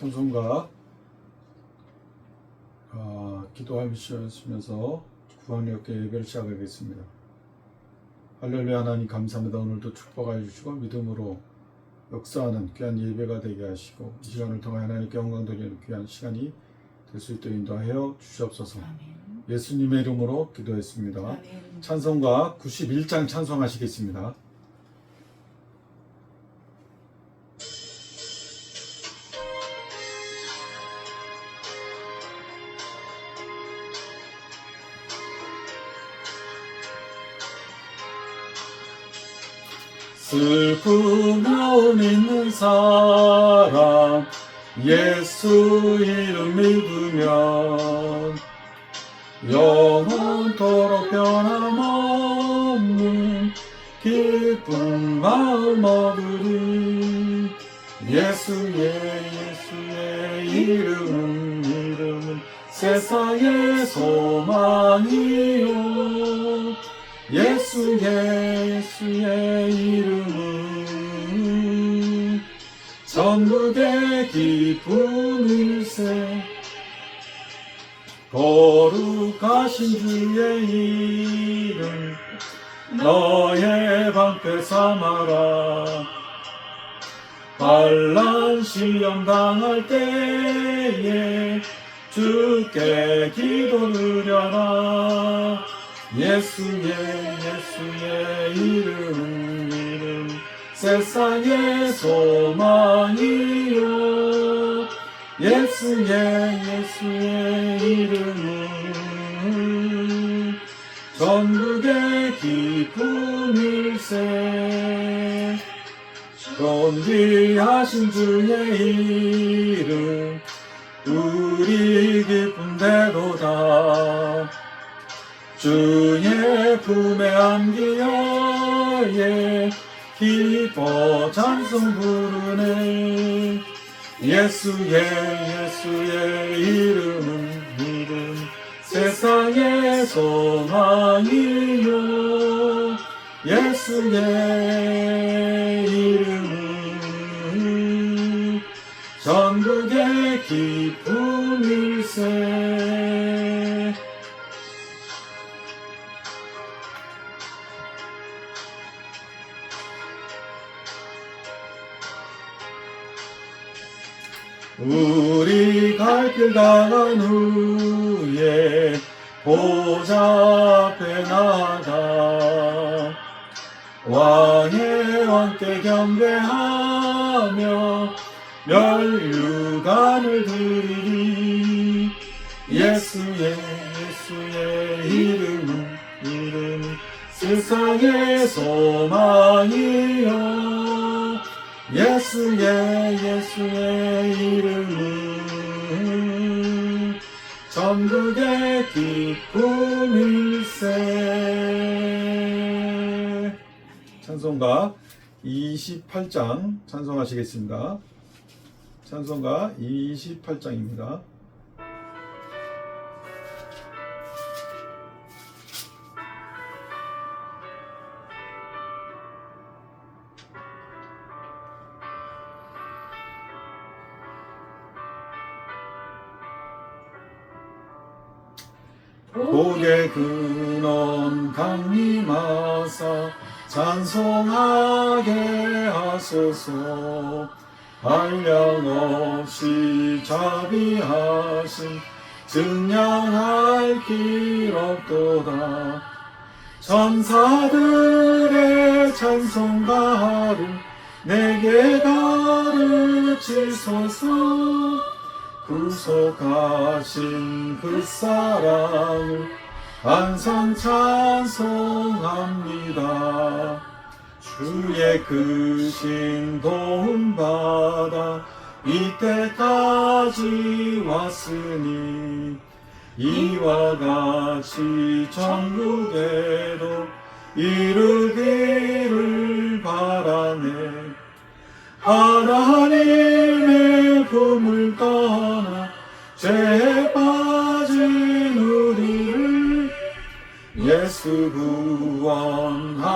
찬송가 기도하시면서 구원력께 예배를 시작하겠습니다. 할렐루야. 하나님 감사합니다. 오늘도 축복하여 주시고 믿음으로 역사하는 귀한 예배가 되게 하시고 이 시간을 통해 하나님께 영광 돌리는 귀한 시간이 될 수 있도록 인도하여 주시옵소서. 아멘. 예수님의 이름으로 기도했습니다. 아멘. 찬송가 91장 찬송하시겠습니다. 슬픔 마음 있는 사람 예수 이름 믿으면 영원토록 변함없는 기쁜 마음 얻으리. 예수의 이름은 세상의 소망이요. 예수의 이름은 전국의 기쁜 일세. 거룩하신 주의 이름 너의 방패 삼아라. 환난 시험 당할 때에 주께 기도 드려라. 예수의 이름 세상의 소망이요. 예수의 이름은 전국의 기쁜 일세. 존귀하신 주의 이름 우리 기쁜대로다. 주의 품에 안기어 기뻐 찬송 부르네. 예수의 이름 세상의 소망이요. 예수의 이름은 전국의 기쁜 일세. 우리 갈 길 다간 후에 보좌 앞에 나가 왕의 왕께 경배하며 멸류관을 드리리. 예수의 이름 세상의 소망이요. 예수의 이름은 전국의 기쁜 일세. 찬송가 28장 찬송하시겠습니다. 찬송가 28장입니다. 복의 근원 강림하사 찬송하게 하소서. 한량없이 자비하신 증량할 길 없도다. 천사들의 찬송가를 내게 가르치소서. 구속하신 그 사랑을 항상 찬송합니다. 주의 크신 도움받아 이때까지 왔으니 이와 같이 천국에도 이르기를 바라네. 하나님의 품을 떠나 죄에 빠진 우리를 예수 구원하시려고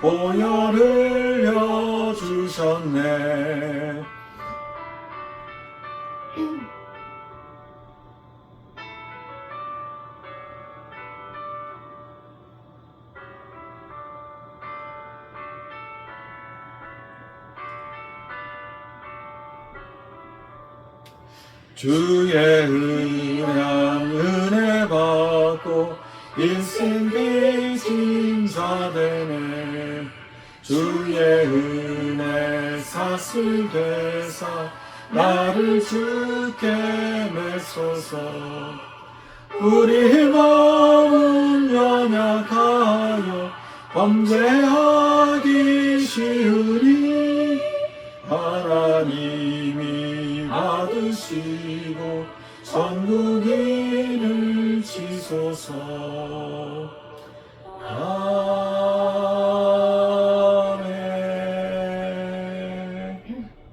보혈을 흘려주셨네. 주의 은혜 받고 인생 빚진 자 되네. 주의 은혜 사슬 되사 나를 주께 메소서. 우리 마음은 연약하여 범죄하기 쉬우니 하나님이 받으시고 전국인을 지소서. 아멘.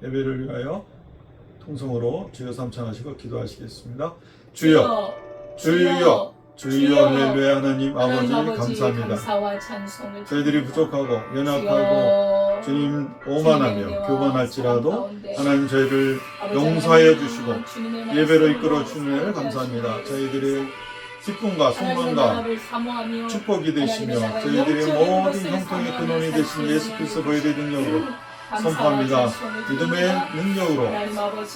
예배를 위하여 통성으로 주여 삼창하시고 기도하시겠습니다. 주여, 주여, 주여. 할렐루야. 하나님 아버지 감사합니다. 저희들이 부족하고 연약하고 주님 오만하며 교만할지라도 하나님 저희를 용서하여 주시고 예배로 이끌어 주시는 은혜를 감사합니다. 저희들의 기쁨과 소망과 축복이 되시며 저희들의 모든 형통의 근원이 되신 예수 그리스도 보혈의 능력으로 선포합니다. 믿음의 능력으로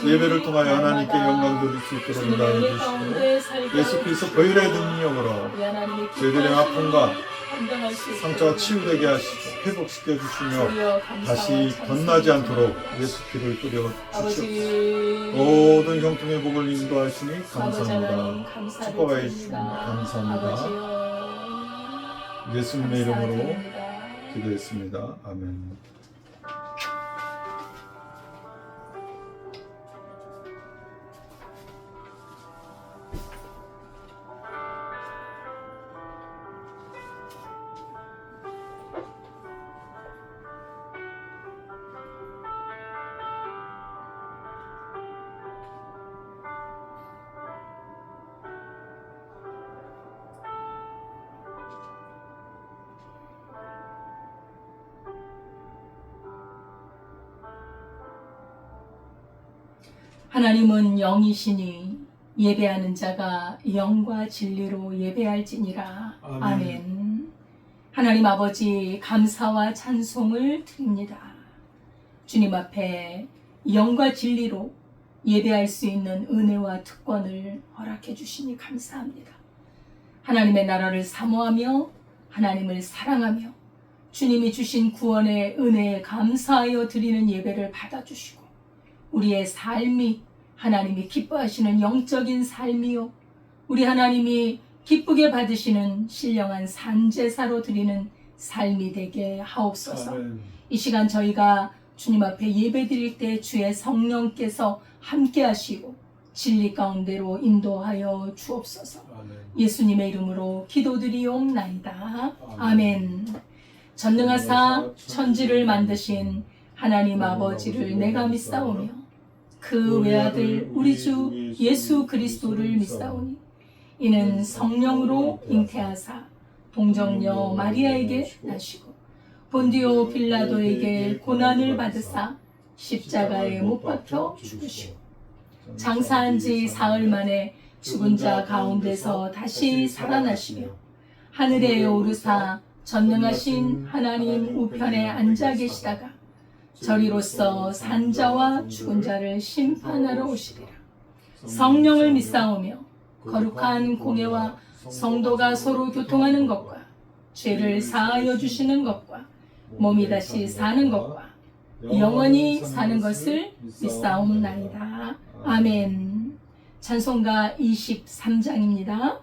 예배를 통하여 하나님께 영광 돌릴 수 있도록 인도하여 주시고 예수 그리스도 보혈의 능력으로 저희들의 아픔과 상처가 치유되게 하시고 회복시켜 주시며 다시 덧나지 않도록 예수 피를 뿌려 주시옵소서. 모든 형통의 복을 인도하시니 감사합니다. 축복하여 주시니 감사합니다. 예수님의 이름으로 기도했습니다. 아멘. 하나님은 영이시니 예배하는 자가 영과 진리로 예배할지니라. 아멘. 하나님 아버지 감사와 찬송을 드립니다. 주님 앞에 영과 진리로 예배할 수 있는 은혜와 특권을 허락해 주시니 감사합니다. 하나님의 나라를 사모하며 하나님을 사랑하며 주님이 주신 구원의 은혜에 감사하여 드리는 예배를 받아주시고 우리의 삶이 하나님이 기뻐하시는 영적인 삶이요 우리 하나님이 기쁘게 받으시는 신령한 산제사로 드리는 삶이 되게 하옵소서. 아멘. 이 시간 저희가 주님 앞에 예배 드릴 때 주의 성령께서 함께 하시고 진리 가운데로 인도하여 주옵소서. 아멘. 예수님의 이름으로 기도드리옵나이다. 아멘. 전능하사 천지를 만드신 하나님 아버지를 내가 믿사오며 그 외아들 우리 주 예수 그리스도를 믿사오니 이는 성령으로 잉태하사 동정녀 마리아에게 나시고 본디오 빌라도에게 고난을 받으사 십자가에 못 박혀 죽으시고 장사한 지 사흘 만에 죽은 자 가운데서 다시 살아나시며 하늘에 오르사 전능하신 하나님 우편에 앉아 계시다가 저리로서 산자와 죽은 자를 심판하러 오시리라. 성령을 믿사오며 거룩한 공예와 성도가 서로 교통하는 것과 죄를 사하여 주시는 것과 몸이 다시 사는 것과 영원히 사는 것을 믿사옵나이다. 아멘. 찬송가 23장입니다.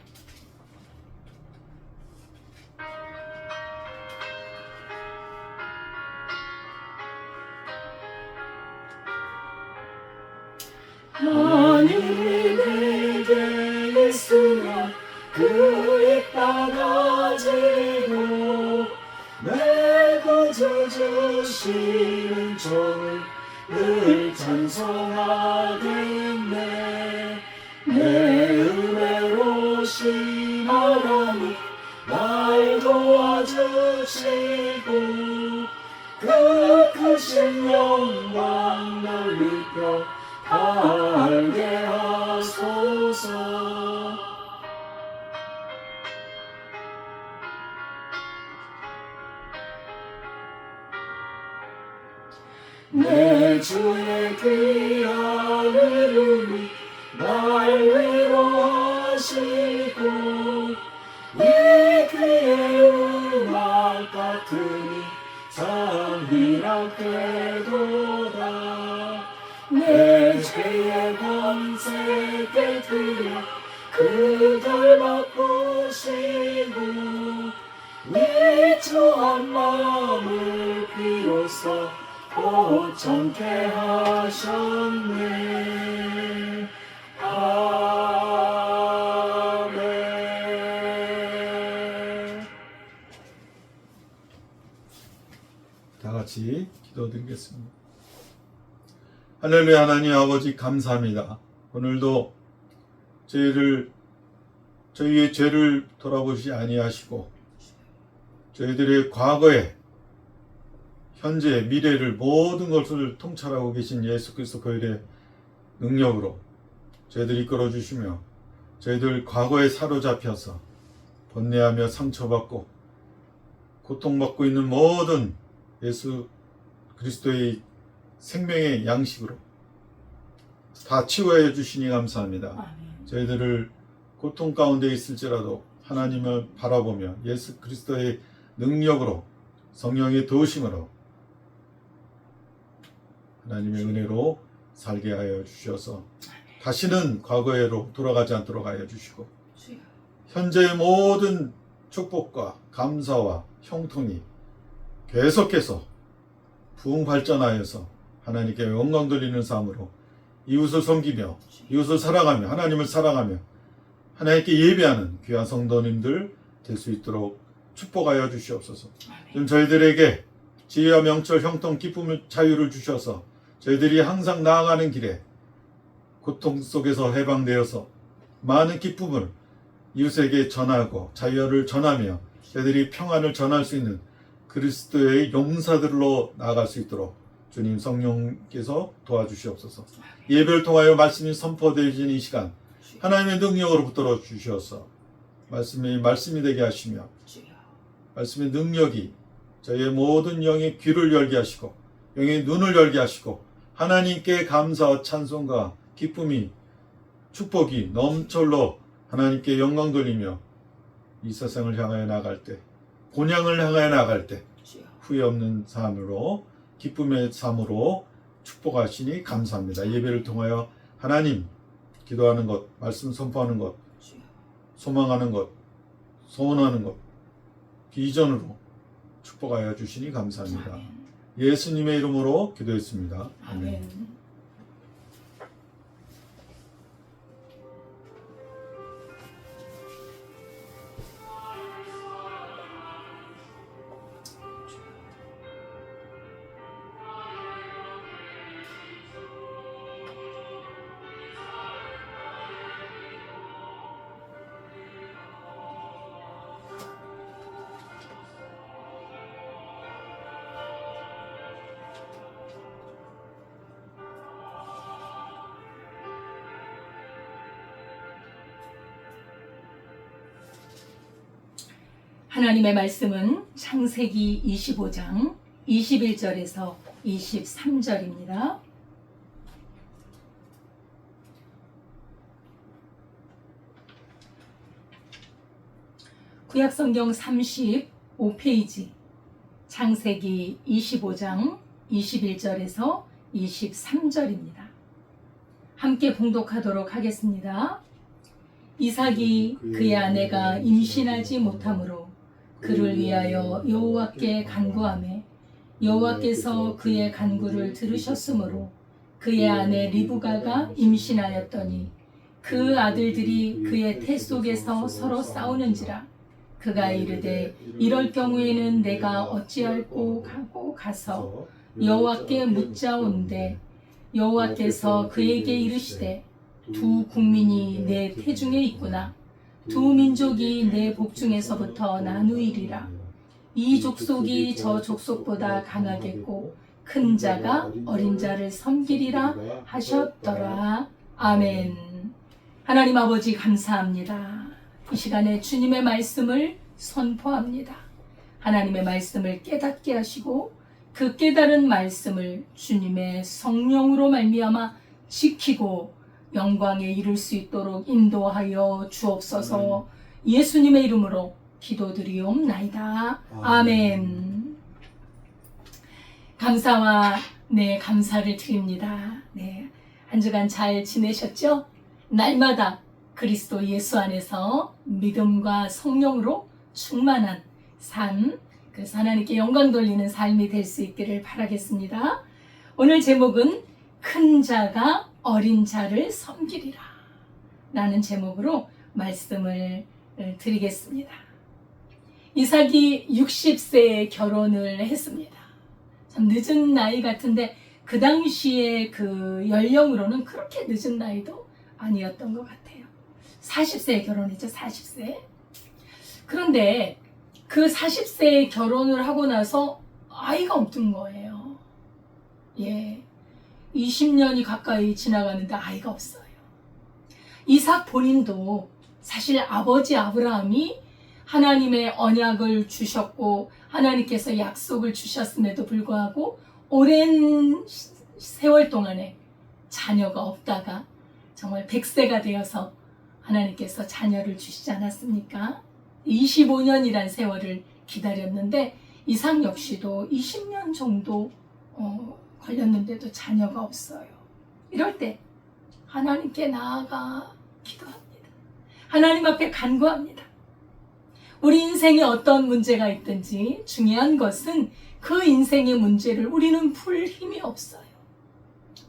하늘이 내게 있으며 그 이빠가지고 내가 주시는 종을 늘 찬송하겠네. 내 은혜로신 하나님 날 도와주시고 그 크신 영광 넓혀 알게 하소서. 내 주의 귀한 이름이 같으니 잔인하게도다. 내 죄의 밤새게 드려 그들 바꾸시고 니초한 마음을 비로소 고청케 하셨네. 아멘. 다 같이 기도드리겠습니다. 할렐루야. 하나님 아버지 감사합니다. 오늘도 저희의 죄를 돌아보시지 아니하시고 저희들의 과거에 현재 미래를 모든 것을 통찰하고 계신 예수 그리스도 보혈의 능력으로 저희들 이끌어 주시며 저희들 과거에 사로잡혀서 번뇌하며 상처받고 고통받고 있는 모든 예수 그리스도의 생명의 양식으로 다 치유하여 주시니 감사합니다. 아멘. 저희들을 고통 가운데 있을지라도 하나님을 바라보며 예수 그리스도의 능력으로 성령의 도우심으로 하나님의 은혜로 살게 하여 주셔서 다시는 과거로 돌아가지 않도록 하여 주시고 현재의 모든 축복과 감사와 형통이 계속해서 부흥 발전하여서 하나님께 영광 돌리는 삶으로 이웃을 섬기며 이웃을 사랑하며 하나님을 사랑하며 하나님께 예배하는 귀한 성도님들 될 수 있도록 축복하여 주시옵소서. 좀 저희들에게 지혜와 명철, 형통, 기쁨을, 자유를 주셔서 저희들이 항상 나아가는 길에 고통 속에서 해방되어서 많은 기쁨을 이웃에게 전하고 자유를 전하며 저희들이 평안을 전할 수 있는 그리스도의 용사들로 나아갈 수 있도록 주님 성령께서 도와주시옵소서. 예배를 통하여 말씀이 선포되어진 이 시간 하나님의 능력으로 붙들어 주셔서 말씀이 되게 하시며 말씀의 능력이 저희의 모든 영의 귀를 열게 하시고 영의 눈을 열게 하시고 하나님께 감사와 찬송과 기쁨이 축복이 넘철로 하나님께 영광 돌리며 이 세상을 향하여 나갈 때 본향을 향하여 나갈 때 후회 없는 삶으로 기쁨의 삶으로 축복하시니 감사합니다. 예배를 통하여 하나님 기도하는 것, 말씀 선포하는 것, 소망하는 것, 소원하는 것, 비전으로 축복하여 주시니 감사합니다. 예수님의 이름으로 기도했습니다. 아멘. 하나님의 말씀은 창세기 25장 21절에서 23절입니다. 구약성경 35페이지 창세기 25장 21절에서 23절입니다. 함께 봉독하도록 하겠습니다. 이삭이 그의 아내가 임신하지 못하므로 그를 위하여 여호와께 간구하매 여호와께서 그의 간구를 들으셨으므로 그의 아내 리브가가 임신하였더니 그 아들들이 그의 태 속에서 서로 싸우는지라 그가 이르되 이럴 경우에는 내가 어찌할꼬 하고 가서 여호와께 묻자온대 여호와께서 그에게 이르시되 두 국민이 내 태중에 있구나. 두 민족이 내 복중에서부터 나누이리라. 이 족속이 저 족속보다 강하겠고 큰 자가 어린 자를 섬기리라 하셨더라. 아멘. 하나님 아버지 감사합니다. 이 시간에 주님의 말씀을 선포합니다. 하나님의 말씀을 깨닫게 하시고 그 깨달은 말씀을 주님의 성령으로 말미암아 지키고 영광에 이를 수 있도록 인도하여 주옵소서. 예수님의 이름으로 기도드리옵나이다. 아멘. 감사와 감사를 드립니다. 한 주간 잘 지내셨죠? 날마다 그리스도 예수 안에서 믿음과 성령으로 충만한 삶, 그래서 하나님께 영광 돌리는 삶이 될 수 있기를 바라겠습니다. 오늘 제목은 큰 자가 어린 자를 섬기리라 라는 제목으로 말씀을 드리겠습니다. 이삭이 60세에 결혼을 했습니다. 참 늦은 나이 같은데 그 당시에 그 연령으로는 그렇게 늦은 나이도 아니었던 것 같아요. 40세에 결혼했죠. 40세. 그런데 그 40세에 결혼을 하고 나서 아이가 없던 거예요. 20년이 가까이 지나가는데 아이가 없어요. 이삭 본인도 사실 아버지 아브라함이 하나님의 언약을 주셨고 하나님께서 약속을 주셨음에도 불구하고 오랜 세월 동안에 자녀가 없다가 정말 100세가 되어서 하나님께서 자녀를 주시지 않았습니까? 25년이란 세월을 기다렸는데 이삭 역시도 20년 정도 걸렸는데도 자녀가 없어요. 이럴 때 하나님께 나아가 기도합니다. 하나님 앞에 간구합니다. 우리 인생에 어떤 문제가 있든지 중요한 것은 그 인생의 문제를 우리는 풀 힘이 없어요.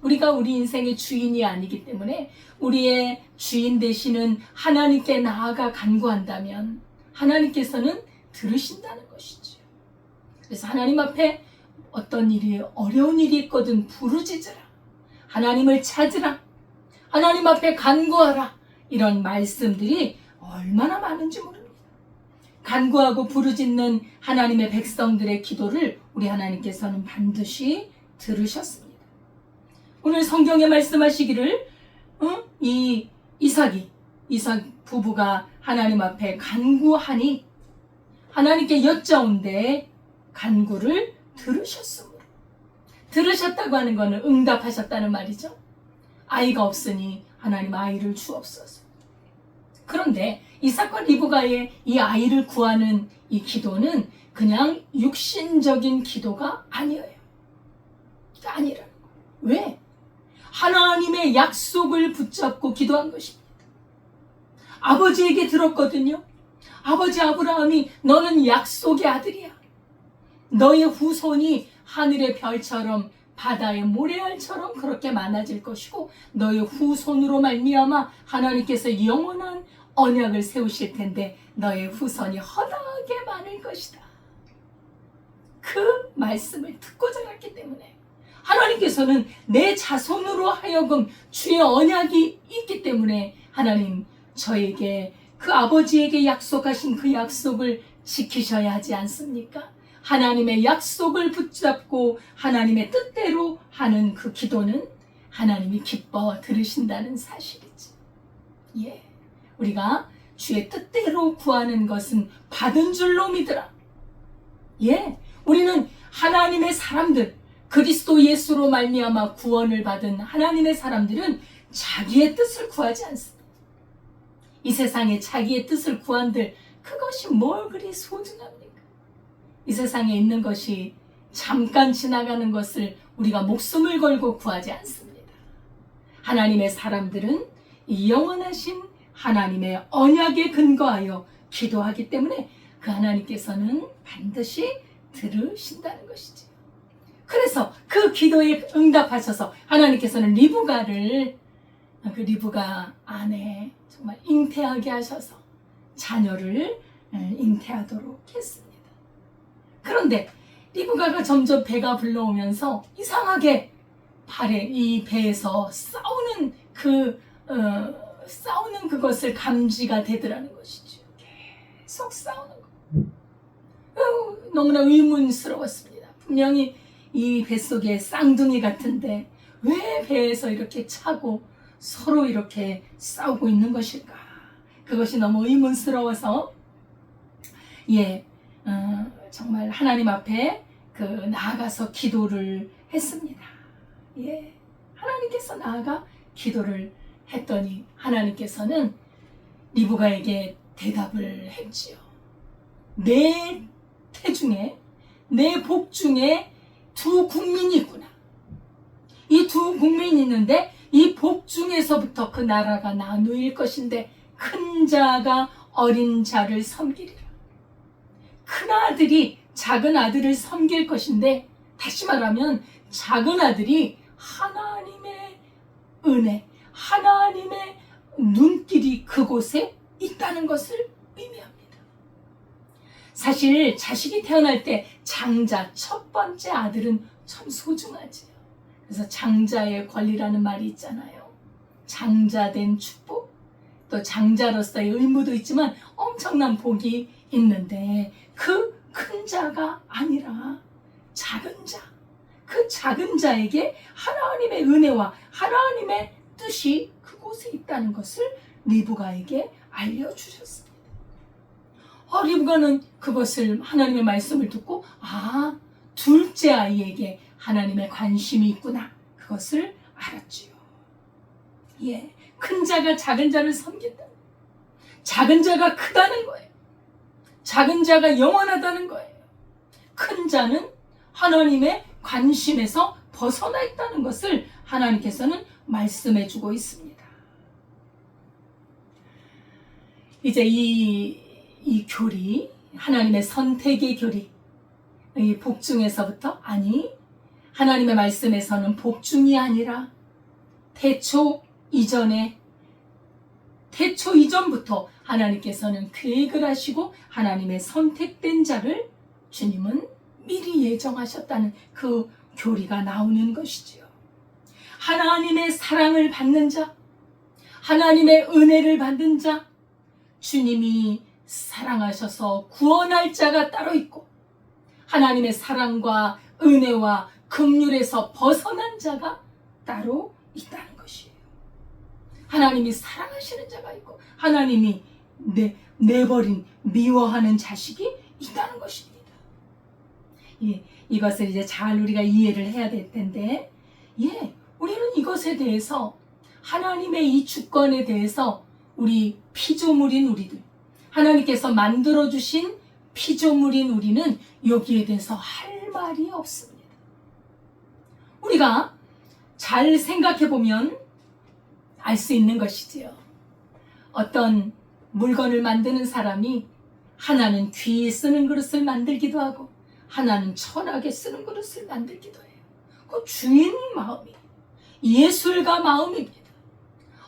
우리가 우리 인생의 주인이 아니기 때문에 우리의 주인 되시는 하나님께 나아가 간구한다면 하나님께서는 들으신다는 것이죠. 그래서 하나님 앞에 어떤 일이 어려운 일이 있거든 부르짖으라. 하나님을 찾으라. 하나님 앞에 간구하라. 이런 말씀들이 얼마나 많은지 모릅니다. 간구하고 부르짖는 하나님의 백성들의 기도를 우리 하나님께서는 반드시 들으셨습니다. 오늘 성경에 말씀하시기를 이삭 부부가 하나님 앞에 간구하니 하나님께 여짜온데 간구를 들으셨으므로. 들으셨다고 하는 것은 응답하셨다는 말이죠. 아이가 없으니 하나님 아이를 주옵소서. 그런데 이삭과 리브가의 이 아이를 구하는 이 기도는 그냥 육신적인 기도가 아니에요. 아니라는 거예요. 왜? 하나님의 약속을 붙잡고 기도한 것입니다. 아버지에게 들었거든요. 아버지 아브라함이 너는 약속의 아들이야. 너의 후손이 하늘의 별처럼 바다의 모래알처럼 그렇게 많아질 것이고 너의 후손으로 말미암아 하나님께서 영원한 언약을 세우실 텐데 너의 후손이 허다하게 많을 것이다. 그 말씀을 듣고 자랐기 때문에 하나님께서는 내 자손으로 하여금 주의 언약이 있기 때문에 하나님 저에게 그 아버지에게 약속하신 그 약속을 지키셔야 하지 않습니까? 하나님의 약속을 붙잡고 하나님의 뜻대로 하는 그 기도는 하나님이 기뻐 들으신다는 사실이지. 우리가 주의 뜻대로 구하는 것은 받은 줄로 믿으라. 우리는 하나님의 사람들, 그리스도 예수로 말미암아 구원을 받은 하나님의 사람들은 자기의 뜻을 구하지 않습니다. 이 세상에 자기의 뜻을 구한들 그것이 뭘 그리 소중합니까? 이 세상에 있는 것이 잠깐 지나가는 것을 우리가 목숨을 걸고 구하지 않습니다. 하나님의 사람들은 이 영원하신 하나님의 언약에 근거하여 기도하기 때문에 그 하나님께서는 반드시 들으신다는 것이지. 그래서 그 기도에 응답하셔서 하나님께서는 리브가를 그 리브가 아내 정말 잉태하게 하셔서 자녀를 잉태하도록 했습니다. 그런데 리브가가 점점 배가 불러오면서 이상하게 이 배에서 싸우는 그것을 감지가 되더라는 것이죠. 계속 싸우는 거. 너무나 의문스러웠습니다. 분명히 이 뱃속에 쌍둥이 같은데 왜 배에서 이렇게 차고 서로 이렇게 싸우고 있는 것일까? 그것이 너무 의문스러워서 정말 하나님 앞에 나아가서 기도를 했습니다. 하나님께서 나아가 기도를 했더니 하나님께서는 리브가에게 대답을 했지요. 내 태중에, 내 복 중에 두 국민이 있구나. 이 두 국민이 있는데 이 복 중에서부터 그 나라가 나누일 것인데 큰 자가 어린 자를 섬기리라. 큰 아들이 작은 아들을 섬길 것인데, 다시 말하면 작은 아들이 하나님의 은혜, 하나님의 눈길이 그곳에 있다는 것을 의미합니다. 사실 자식이 태어날 때 장자, 첫 번째 아들은 참 소중하지요. 그래서 장자의 권리라는 말이 있잖아요. 장자된 축복, 또 장자로서의 의무도 있지만 엄청난 복이 있는데, 그 큰 자가 아니라 작은 자, 그 작은 자에게 하나님의 은혜와 하나님의 뜻이 그곳에 있다는 것을 리브가에게 알려주셨습니다. 리브가는 그것을, 하나님의 말씀을 듣고 둘째 아이에게 하나님의 관심이 있구나, 그것을 알았지요. 예, 큰 자가 작은 자를 섬긴다. 작은 자가 크다는 거예요. 작은 자가 영원하다는 거예요. 큰 자는 하나님의 관심에서 벗어나 있다는 것을 하나님께서는 말씀해 주고 있습니다. 이제 이 교리, 하나님의 선택의 교리, 이 복 중에서부터, 아니, 하나님의 말씀에서는 복 중이 아니라 태초 이전부터 하나님께서는 계획을 하시고 하나님의 선택된 자를 주님은 미리 예정하셨다는 그 교리가 나오는 것이지요. 하나님의 사랑을 받는 자, 하나님의 은혜를 받는 자, 주님이 사랑하셔서 구원할 자가 따로 있고, 하나님의 사랑과 은혜와 긍휼에서 벗어난 자가 따로 있다는 것이에요. 하나님이 사랑하시는 자가 있고, 하나님이 내버린, 미워하는 자식이 있다는 것입니다. 이것을 이제 잘 우리가 이해를 해야 될 텐데, 우리는 이것에 대해서, 하나님의 이 주권에 대해서 우리 피조물인 우리들, 하나님께서 만들어주신 피조물인 우리는 여기에 대해서 할 말이 없습니다. 우리가 잘 생각해보면 알 수 있는 것이지요. 어떤 물건을 만드는 사람이 하나는 귀에 쓰는 그릇을 만들기도 하고 하나는 천하게 쓰는 그릇을 만들기도 해요. 그 주인 마음이 예술가 마음입니다.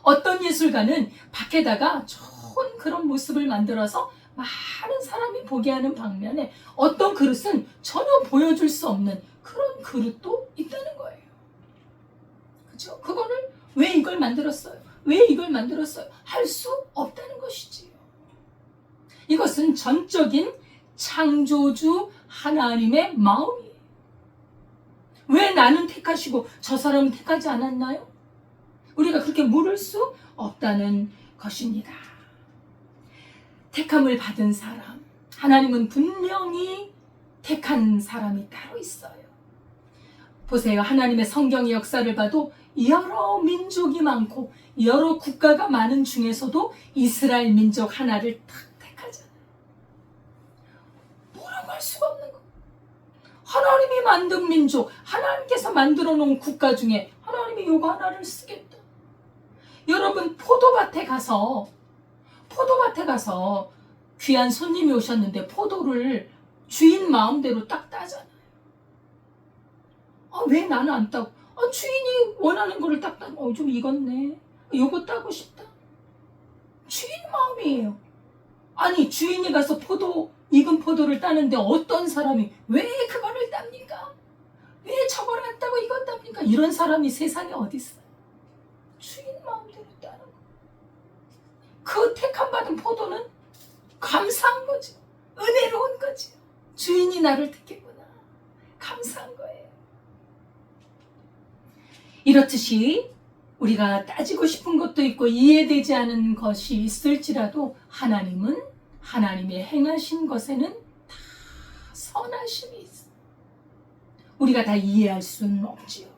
어떤 예술가는 밖에다가 좋은 그런 모습을 만들어서 많은 사람이 보게 하는 방면에 어떤 그릇은 전혀 보여줄 수 없는 그런 그릇도 있다는 거예요. 그렇죠? 그거를 왜 이걸 만들었어요? 왜 이걸 만들었어요? 할 수 없다는 것이지요. 이것은 전적인 창조주 하나님의 마음이에요. 왜 나는 택하시고 저 사람은 택하지 않았나요? 우리가 그렇게 물을 수 없다는 것입니다. 택함을 받은 사람, 하나님은 분명히 택한 사람이 따로 있어요. 보세요. 하나님의 성경의 역사를 봐도 여러 민족이 많고 여러 국가가 많은 중에서도 이스라엘 민족 하나를 딱 택하잖아요. 뭐라고 할 수가 없는 거. 하나님이 만든 민족, 하나님께서 만들어 놓은 국가 중에 하나님이 요거 하나를 쓰겠다. 여러분, 포도밭에 가서 귀한 손님이 오셨는데 포도를 주인 마음대로 딱 따잖아요. 왜 나는 안 따고? 주인이 원하는 거를 딱 따고, 좀 익었네. 요거 따고 싶다. 주인 마음이에요. 아니, 주인이 가서 익은 포도를 따는데 어떤 사람이 왜 그거를 땁니까? 왜 저걸 안 따고 이걸 땁니까? 이런 사람이 세상에 어디 있어요? 주인 마음대로 따는 거. 그 택함 받은 포도는 감사한 거죠. 은혜로운 거죠. 주인이 나를 택했구나. 감사한 거예요. 이렇듯이 우리가 따지고 싶은 것도 있고 이해되지 않은 것이 있을지라도 하나님은 하나님의 행하신 것에는 다 선하심이 있어요. 우리가 다 이해할 수는 없지요.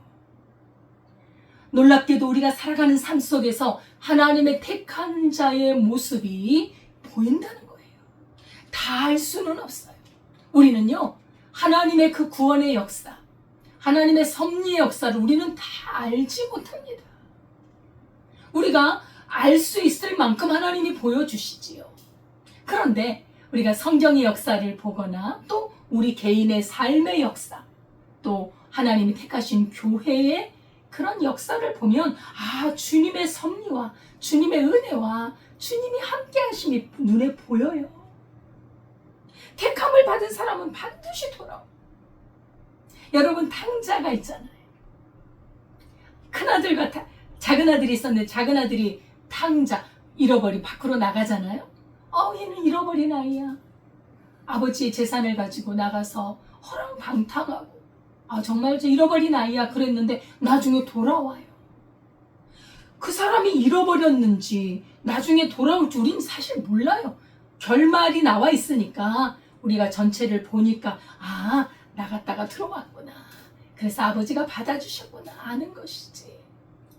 놀랍게도 우리가 살아가는 삶 속에서 하나님의 택한 자의 모습이 보인다는 거예요. 다 알 수는 없어요. 우리는요, 하나님의 그 구원의 역사, 하나님의 섭리의 역사를 우리는 다 알지 못합니다. 우리가 알 수 있을 만큼 하나님이 보여주시지요. 그런데 우리가 성경의 역사를 보거나 또 우리 개인의 삶의 역사, 또 하나님이 택하신 교회의 그런 역사를 보면 주님의 섭리와 주님의 은혜와 주님이 함께 하심이 눈에 보여요. 택함을 받은 사람은 반드시 돌아오. 여러분, 탕자가 있잖아요. 큰아들과 작은 아들이 있었는데 작은 아들이 탕자 잃어버리 밖으로 나가잖아요. 얘는 잃어버린 아이야. 아버지의 재산을 가지고 나가서 허랑방탕하고 정말 저 잃어버린 아이야 그랬는데 나중에 돌아와요. 그 사람이 잃어버렸는지 나중에 돌아올 줄 우린 사실 몰라요. 결말이 나와 있으니까 우리가 전체를 보니까 나갔다가 들어왔구나. 그래서 아버지가 받아주셨구나 아는 것이지.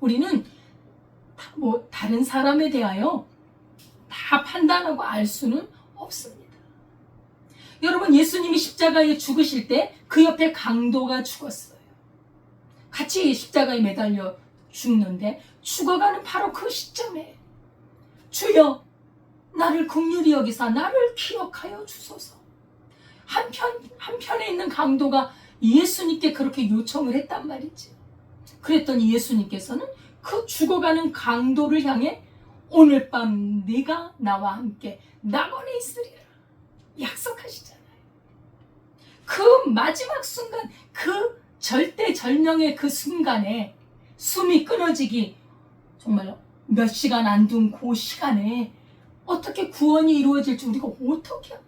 우리는 다른 사람에 대하여 다 판단하고 알 수는 없습니다. 여러분, 예수님이 십자가에 죽으실 때 그 옆에 강도가 죽었어요. 같이 십자가에 매달려 죽는데 죽어가는 바로 그 시점에 주여 나를 긍휼히 여기사 나를 기억하여 주소서. 한편에 있는 강도가 예수님께 그렇게 요청을 했단 말이지. 그랬더니 예수님께서는 그 죽어가는 강도를 향해 오늘 밤 네가 나와 함께 낙원에 있으리라 약속하시잖아요. 그 마지막 순간, 그 절대절명의 그 순간에 숨이 끊어지기 정말 몇 시간 안 둔 그 시간에 어떻게 구원이 이루어질지 우리가 어떻게 합니까?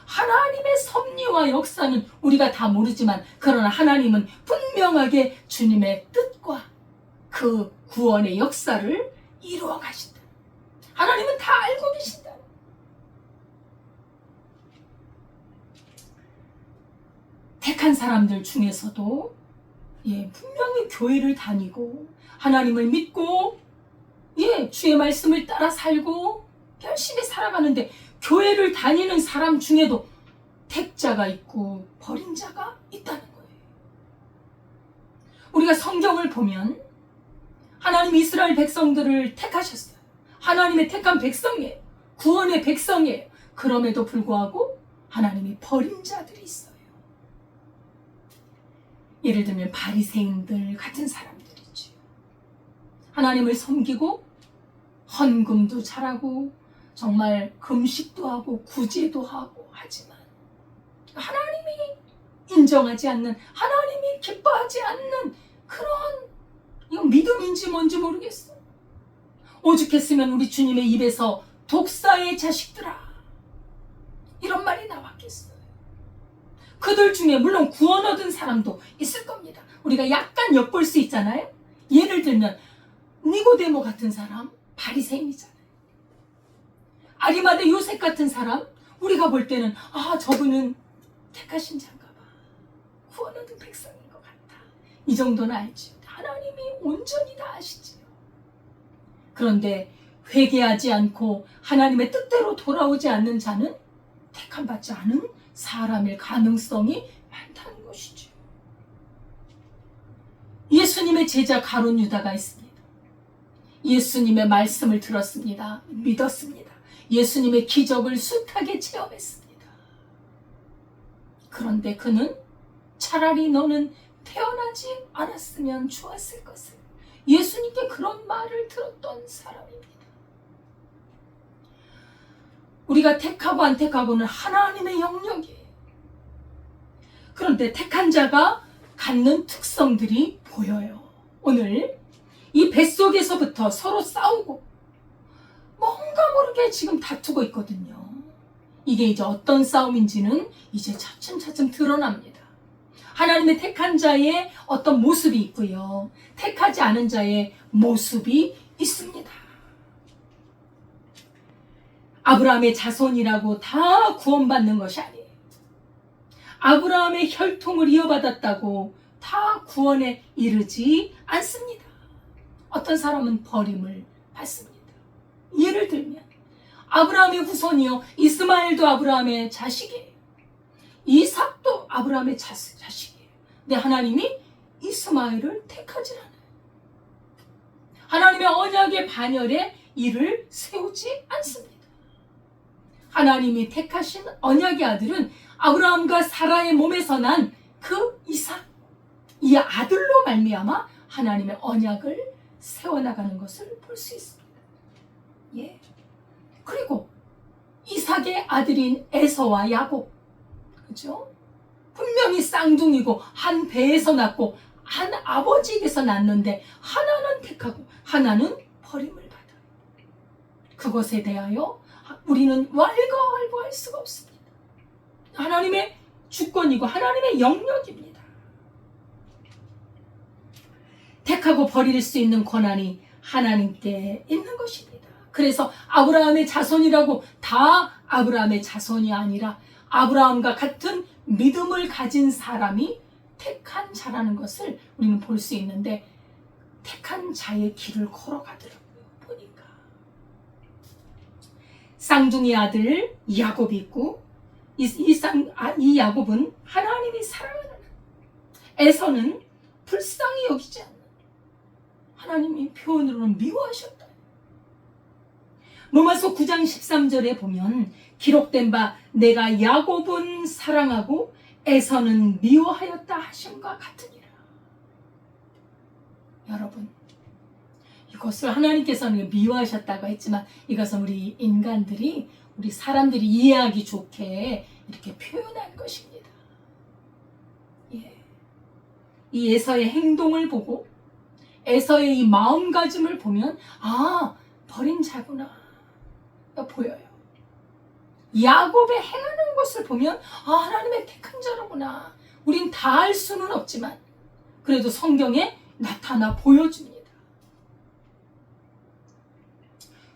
하나님의 섭리와 역사는 우리가 다 모르지만 그러나 하나님은 분명하게 주님의 뜻과 그 구원의 역사를 이루어 가신다. 하나님은 다 알고 계신다. 택한 사람들 중에서도 분명히 교회를 다니고 하나님을 믿고 주의 말씀을 따라 살고 열심히 살아가는데 교회를 다니는 사람 중에도 택자가 있고 버린 자가 있다는 거예요. 우리가 성경을 보면 하나님 이스라엘 백성들을 택하셨어요. 하나님의 택한 백성이에요. 구원의 백성이에요. 그럼에도 불구하고 하나님이 버린 자들이 있어요. 예를 들면 바리새인들 같은 사람들이죠. 하나님을 섬기고 헌금도 잘하고 정말 금식도 하고 구제도 하고 하지만 하나님이 인정하지 않는, 하나님이 기뻐하지 않는 그런, 이건 믿음인지 뭔지 모르겠어. 오죽했으면 우리 주님의 입에서 독사의 자식들아 이런 말이 나왔겠어요. 그들 중에 물론 구원 얻은 사람도 있을 겁니다. 우리가 약간 엿볼 수 있잖아요. 예를 들면 니고데모 같은 사람 바리새인이잖아요. 아리마대 요셉 같은 사람 우리가 볼 때는 저분은 택하신 자인가 봐. 구원 얻은 백성인 것 같아. 이 정도는 알지. 하나님이 온전히 다 아시지요. 그런데 회개하지 않고 하나님의 뜻대로 돌아오지 않는 자는 택함받지 않은 사람일 가능성이 많다는 것이죠. 예수님의 제자 가룟 유다가 있습니다. 예수님의 말씀을 들었습니다. 믿었습니다. 예수님의 기적을 숱하게 체험했습니다. 그런데 그는 차라리 너는 태어나지 않았으면 좋았을 것을 예수님께 그런 말을 들었던 사람입니다. 우리가 택하고 안 택하고는 하나님의 영역이에요. 그런데 택한 자가 갖는 특성들이 보여요. 오늘 이 뱃속에서부터 서로 싸우고 뭔가 모르게 지금 다투고 있거든요. 이게 이제 어떤 싸움인지는 이제 차츰차츰 드러납니다. 하나님의 택한 자의 어떤 모습이 있고요. 택하지 않은 자의 모습이 있습니다. 아브라함의 자손이라고 다 구원받는 것이 아니에요. 아브라함의 혈통을 이어받았다고 다 구원에 이르지 않습니다. 어떤 사람은 버림을 받습니다. 예를 들면 아브라함의 후손이요. 이스마엘도 아브라함의 자식이에요. 이삭도 아브라함의 자식이에요. 근데 하나님이 이스마엘을 택하지 않아요. 하나님의 언약의 반열에 이를 세우지 않습니다. 하나님이 택하신 언약의 아들은 아브라함과 사라의 몸에서 난 그 이삭, 이 아들로 말미암아 하나님의 언약을 세워나가는 것을 볼 수 있습니다. 예. 그리고 이삭의 아들인 에서와 야곱, 그죠? 분명히 쌍둥이고 한 배에서 낳고 한 아버지에게서 낳는데 하나는 택하고 하나는 버림을 받아요. 그것에 대하여 우리는 왈가왈부할 수가 없습니다. 하나님의 주권이고 하나님의 영역입니다. 택하고 버릴 수 있는 권한이 하나님께 있는 것입니다. 그래서 아브라함의 자손이라고 다 아브라함의 자손이 아니라 아브라함과 같은 믿음을 가진 사람이 택한 자라는 것을 우리는 볼 수 있는데, 택한 자의 길을 걸어가더라고요. 보니까 쌍둥이 아들 야곱이 있고, 이 야곱은 하나님이 사랑하는, 에서는 불쌍히 여기지 않는, 하나님이 표현으로는 미워하셨다. 로마서 9장 13절에 보면 기록된 바 내가 야곱은 사랑하고 에서는 미워하였다 하심과 같으니라. 여러분, 이것을 하나님께서는 미워하셨다고 했지만 이것은 우리 인간들이, 우리 사람들이 이해하기 좋게 이렇게 표현한 것입니다. 예. 이 에서의 행동을 보고 에서의 이 마음가짐을 보면 버린 자구나 보여요. 야곱의 행하는 것을 보면 하나님의 택한 자로구나. 우린 다 알 수는 없지만 그래도 성경에 나타나 보여줍니다.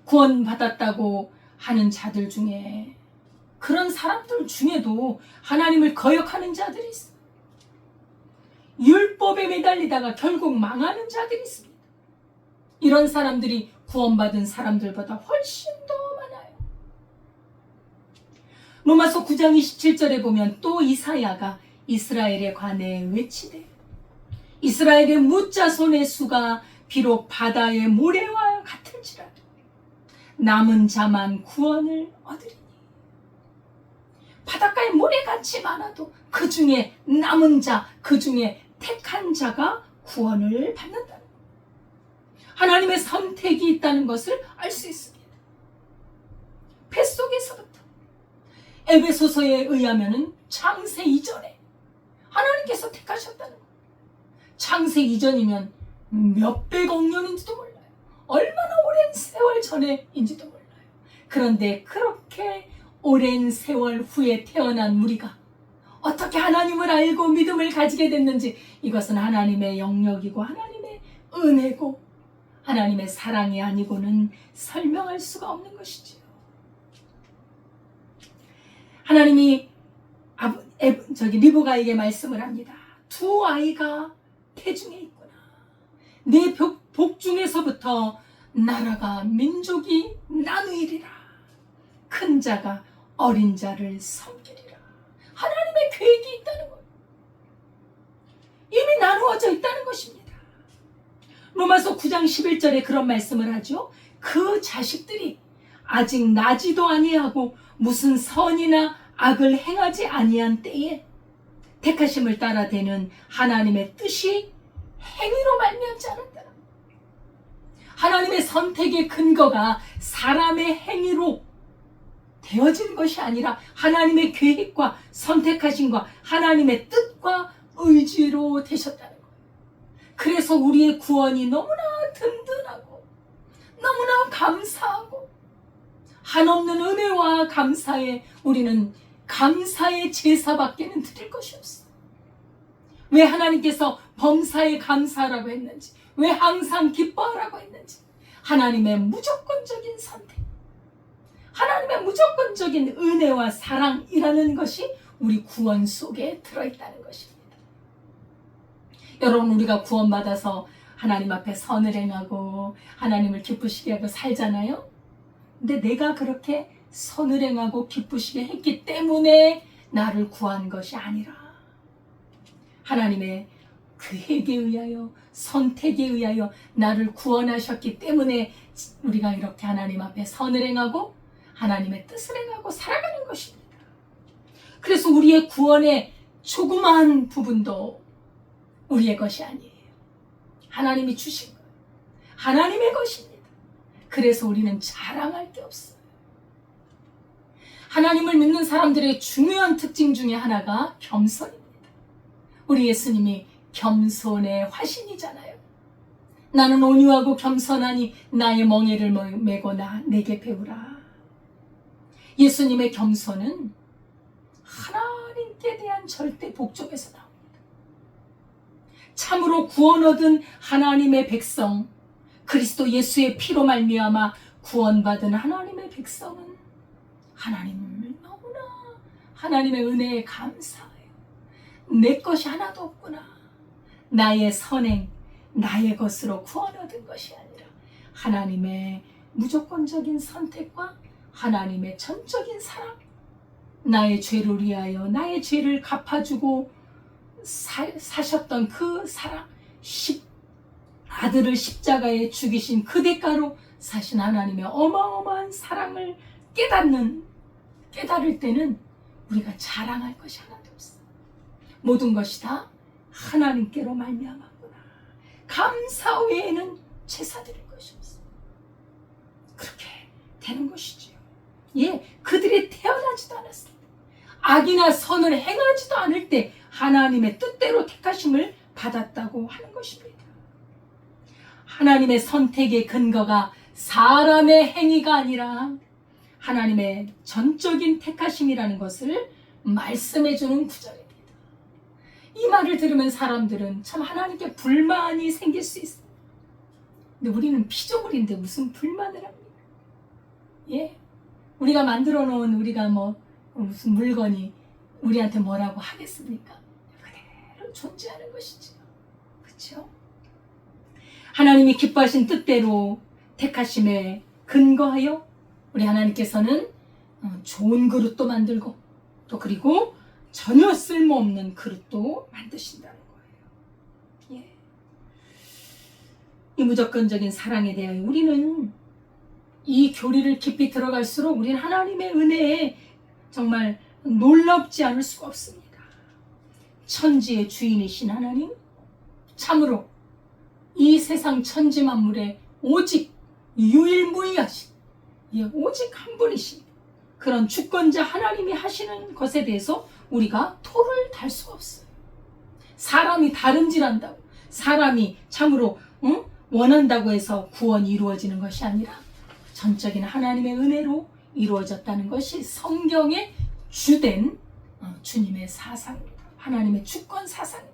구원받았다고 하는 자들 중에, 그런 사람들 중에도 하나님을 거역하는 자들이 있어요. 율법에 매달리다가 결국 망하는 자들이 있습니다. 이런 사람들이 구원받은 사람들보다 훨씬 더 많아요. 로마서 9장 27절에 보면 또 이사야가 이스라엘에 관해 외치되 이스라엘의 뭇자손의 수가 비록 바다의 모래와 같을지라도 남은 자만 구원을 얻으리니, 바닷가에 모래같이 많아도 그 중에 남은 자, 그 중에 택한 자가 구원을 받는다는 것. 하나님의 선택이 있다는 것을 알 수 있습니다. 뱃속에서부터 에베소서에 의하면 창세 이전에 하나님께서 택하셨다는 것. 창세 이전이면 몇백억 년인지도 몰라요. 얼마나 오랜 세월 전에인지도 몰라요. 그런데 그렇게 오랜 세월 후에 태어난 우리가 어떻게 하나님을 알고 믿음을 가지게 됐는지, 이것은 하나님의 영역이고 하나님의 은혜고 하나님의 사랑이 아니고는 설명할 수가 없는 것이지요. 하나님이 리브가에게 말씀을 합니다. 두 아이가 태중에 있구나. 네 복중에서부터 나라가 민족이 나누이리라. 큰 자가 어린 자를 섬기리라. 하나님의 계획이 있다는 것, 이미 나누어져 있다는 것입니다. 로마서 9장 11절에 그런 말씀을 하죠. 그 자식들이 아직 나지도 아니하고 무슨 선이나 악을 행하지 아니한 때에 택하심을 따라 되는 하나님의 뜻이 행위로 말미암지 않았다. 하나님의 선택의 근거가 사람의 행위로 되어진 것이 아니라 하나님의 계획과 선택하심과 하나님의 뜻과 의지로 되셨다는 거예요. 그래서 우리의 구원이 너무나 든든하고 너무나 감사하고 한없는 은혜와 감사에 우리는 감사의 제사밖에는 드릴 것이 없어. 왜 하나님께서 범사에 감사하라고 했는지, 왜 항상 기뻐하라고 했는지, 하나님의 무조건적인 선택, 하나님의 무조건적인 은혜와 사랑이라는 것이 우리 구원 속에 들어있다는 것입니다. 여러분, 우리가 구원받아서 하나님 앞에 선을 행하고 하나님을 기쁘시게 하고 살잖아요. 근데 내가 그렇게 선을 행하고 기쁘시게 했기 때문에 나를 구한 것이 아니라 하나님의 계획에 의하여 선택에 의하여 나를 구원하셨기 때문에 우리가 이렇게 하나님 앞에 선을 행하고 하나님의 뜻을 행하고 살아가는 것입니다. 그래서 우리의 구원의 조그마한 부분도 우리의 것이 아니에요. 하나님이 주신 거예요. 하나님의 것입니다. 그래서 우리는 자랑할 게 없어요. 하나님을 믿는 사람들의 중요한 특징 중에 하나가 겸손입니다. 우리 예수님이 겸손의 화신이잖아요. 나는 온유하고 겸손하니 나의 멍에를 메고 내게 배우라. 예수님의 겸손은 하나님께 대한 절대 복종에서 나옵니다. 참으로 구원 얻은 하나님의 백성, 그리스도 예수의 피로 말미암아 구원받은 하나님의 백성은 하나님을 너무나 하나님의 은혜에 감사해요. 내 것이 하나도 없구나. 나의 선행, 나의 것으로 구원 얻은 것이 아니라 하나님의 무조건적인 선택과 하나님의 전적인 사랑, 나의 죄를 위하여 나의 죄를 갚아주고 사셨던 그 사랑, 아들을 십자가에 죽이신 그 대가로 사신 하나님의 어마어마한 사랑을 깨달을 때는 우리가 자랑할 것이 하나도 없어. 모든 것이 다 하나님께로 말미암았구나. 감사 외에는 제사 드릴 것이 없어. 그렇게 되는 것이지요. 예, 그들이 태어나지도 않았을 때, 악이나 선을 행하지도 않을 때 하나님의 뜻대로 택하심을 받았다고 하는 것입니다. 하나님의 선택의 근거가 사람의 행위가 아니라 하나님의 전적인 택하심이라는 것을 말씀해주는 구절입니다. 이 말을 들으면 사람들은 참 하나님께 불만이 생길 수 있어요. 근데 우리는 피조물인데 무슨 불만을 합니까? 예, 우리가 만들어 놓은 우리가 무슨 물건이 우리한테 뭐라고 하겠습니까? 그대로 존재하는 것이지요. 그렇죠? 하나님이 기뻐하신 뜻대로 택하심에 근거하여 우리 하나님께서는 좋은 그릇도 만들고 또 그리고 전혀 쓸모없는 그릇도 만드신다는 거예요. 예. 이 무조건적인 사랑에 대하여 우리는 이 교리를 깊이 들어갈수록 우리는 하나님의 은혜에 정말 놀랍지 않을 수가 없습니다. 천지의 주인이신 하나님, 참으로 이 세상 천지 만물에 오직 유일무이하신, 오직 한 분이신 그런 주권자 하나님이 하시는 것에 대해서 우리가 토를 달 수가 없어요. 사람이 다름질한다고, 사람이 참으로 원한다고 해서 구원이 이루어지는 것이 아니라 전적인 하나님의 은혜로 이루어졌다는 것이 성경의 주된 주님의 사상입니다. 하나님의 주권 사상입니다.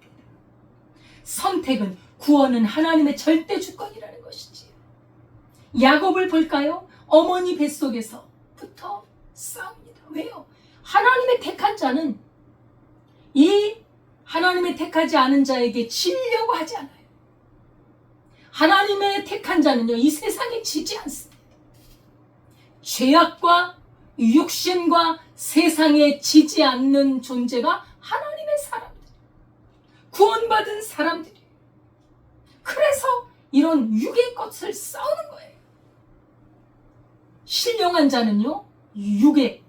선택은, 구원은 하나님의 절대 주권이라는 것이지요. 야곱을 볼까요? 어머니 뱃속에서부터 싸웁니다. 왜요? 하나님의 택한 자는 이 하나님의 택하지 않은 자에게 지려고 하지 않아요. 하나님의 택한 자는요, 이 세상에 지지 않습니다. 죄악과 육신과 세상에 지지 않는 존재가 하나님의 사람들, 구원받은 사람들이에요. 그래서 이런 육의 것을 싸우는 거예요. 신령한 자는요, 육에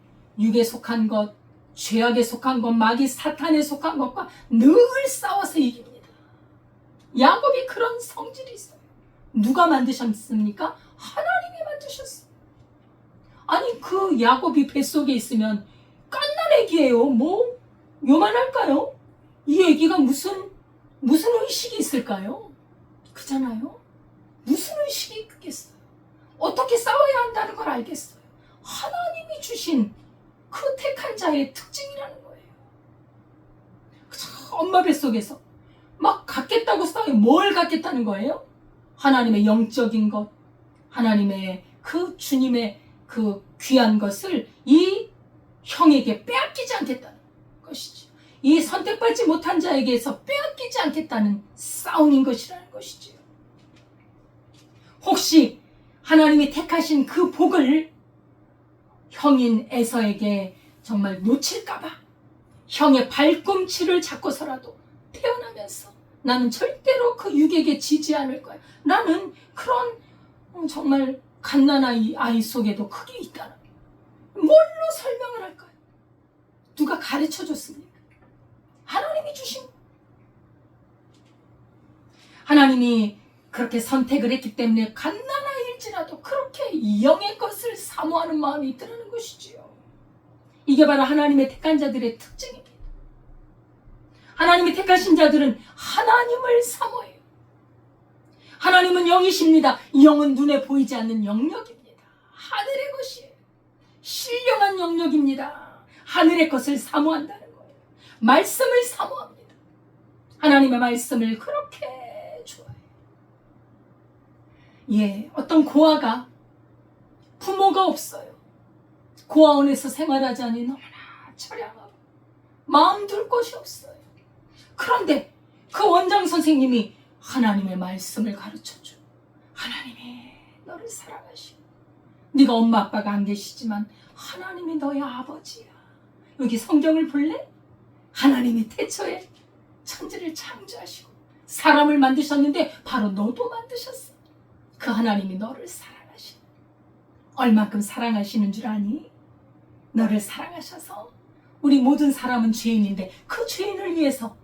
속한 것, 죄악에 속한 것, 마귀 사탄에 속한 것과 늘 싸워서 이깁니다. 야곱이 그런 성질이 있어요. 누가 만드셨습니까? 하나님이 만드셨어요. 아니, 그 야곱이 뱃속에 있으면 깐난 애기예요. 뭐 요만할까요? 이 애기가 무슨 의식이 있을까요? 그잖아요. 무슨 의식이 있겠어요? 어떻게 싸워야 한다는 걸 알겠어요. 하나님이 주신 그 택한 자의 특징이라는 거예요. 엄마 뱃속에서 막 갖겠다고 싸워요. 뭘 갖겠다는 거예요? 하나님의 영적인 것, 하나님의 그 주님의 그 귀한 것을 이 형에게 빼앗기지 않겠다는 것이죠. 이 선택받지 못한 자에게서 빼앗기지 않겠다는 싸움인 것이라는 것이죠. 혹시 하나님이 택하신 그 복을 형인 에서에게 정말 놓칠까봐 형의 발꿈치를 잡고서라도 태어나면서 나는 절대로 그 유괴에게 지지 않을 거야. 나는 그런 정말 갓난아이 아이 속에도 그게 있다는 거야. 뭘로 설명을 할까요? 누가 가르쳐 줬습니까? 하나님이 주신 거야. 하나님이 그렇게 선택을 했기 때문에 갓난아이일지라도 그렇게 영의 것을 사모하는 마음이 있더라는 것이지요. 이게 바로 하나님의 택한 자들의 특징입니다. 하나님이 택하신 자들은 하나님을 사모해요. 하나님은 영이십니다. 영은 눈에 보이지 않는 영역입니다. 하늘의 것이에요. 신령한 영역입니다. 하늘의 것을 사모한다는 거예요. 말씀을 사모합니다. 하나님의 말씀을 그렇게 좋아해요. 예, 어떤 고아가 부모가 없어요. 고아원에서 생활하자니 너무나 처량하고 마음 둘 곳이 없어요. 그런데 그 원장 선생님이 하나님의 말씀을 가르쳐줘. 하나님이 너를 사랑하시고 네가 엄마 아빠가 안 계시지만 하나님이 너의 아버지야. 여기 성경을 볼래? 하나님이 태초에 천지를 창조하시고 사람을 만드셨는데 바로 너도 만드셨어. 그 하나님이 너를 사랑하시고 얼만큼 사랑하시는 줄 아니? 너를 사랑하셔서 우리 모든 사람은 죄인인데 그 죄인을 위해서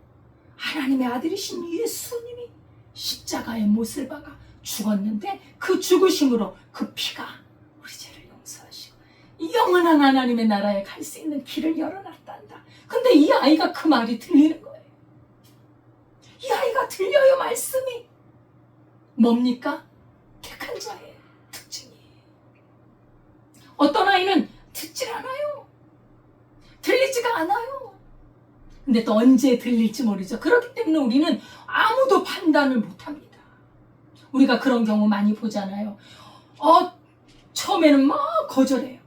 하나님의 아들이신 예수님이 십자가의 못을 박아 죽었는데 그 죽으심으로 그 피가 우리 죄를 용서하시고 영원한 하나님의 나라에 갈 수 있는 길을 열어놨단다. 근데 이 아이가 그 말이 들리는 거예요. 이 아이가 들려요. 말씀이 뭡니까? 택한 자의 특징이에요. 어떤 아이는 듣질 않아요. 들리지가 않아요. 근데 또 언제 들릴지 모르죠. 그렇기 때문에 우리는 아무도 판단을 못합니다. 우리가 그런 경우 많이 보잖아요. 처음에는 막 거절해요.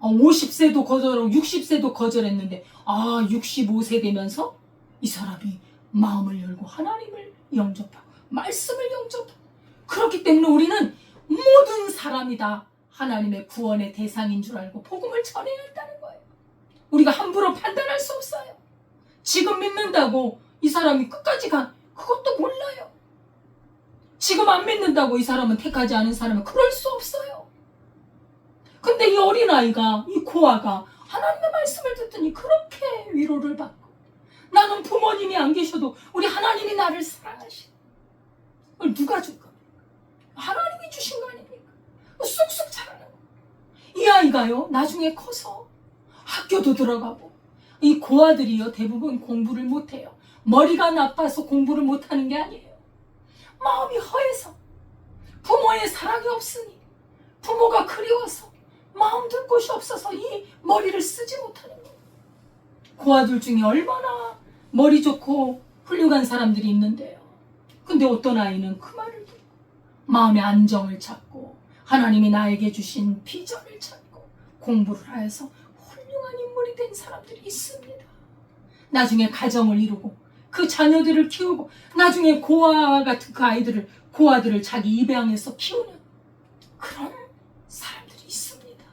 50세도 거절하고 60세도 거절했는데 65세 되면서 이 사람이 마음을 열고 하나님을 영접하고 말씀을 영접하고 그렇기 때문에 우리는 모든 사람이 다 하나님의 구원의 대상인 줄 알고 복음을 전해야 한다는 거예요. 우리가 함부로 판단할 수 없어요. 지금 믿는다고 이 사람이 끝까지 간 그것도 몰라요. 지금 안 믿는다고 이 사람은 택하지 않은 사람은 그럴 수 없어요. 근데 이 어린아이가 이 고아가 하나님의 말씀을 듣더니 그렇게 위로를 받고 나는 부모님이 안 계셔도 우리 하나님이 나를 사랑하시고 그걸 누가 줄 겁니까? 하나님이 주신 거 아닙니까? 쑥쑥 자라는 거. 이 아이가요 나중에 커서 학교도 들어가고 이 고아들이요 대부분 공부를 못해요. 머리가 나빠서 공부를 못하는 게 아니에요. 마음이 허해서 부모의 사랑이 없으니 부모가 그리워서 마음 둘 곳이 없어서 이 머리를 쓰지 못하는 거예요. 고아들 중에 얼마나 머리 좋고 훌륭한 사람들이 있는데요. 근데 어떤 아이는 그 말을 듣고 마음의 안정을 찾고 하나님이 나에게 주신 비전을 찾고 공부를 하여서 훌륭한 인물이 된 사람들이 있습니다. 나중에 가정을 이루고 그 자녀들을 키우고 나중에 고아 같은 그 아이들을 고아들을 자기 입양해서 키우는 그런 사람들이 있습니다.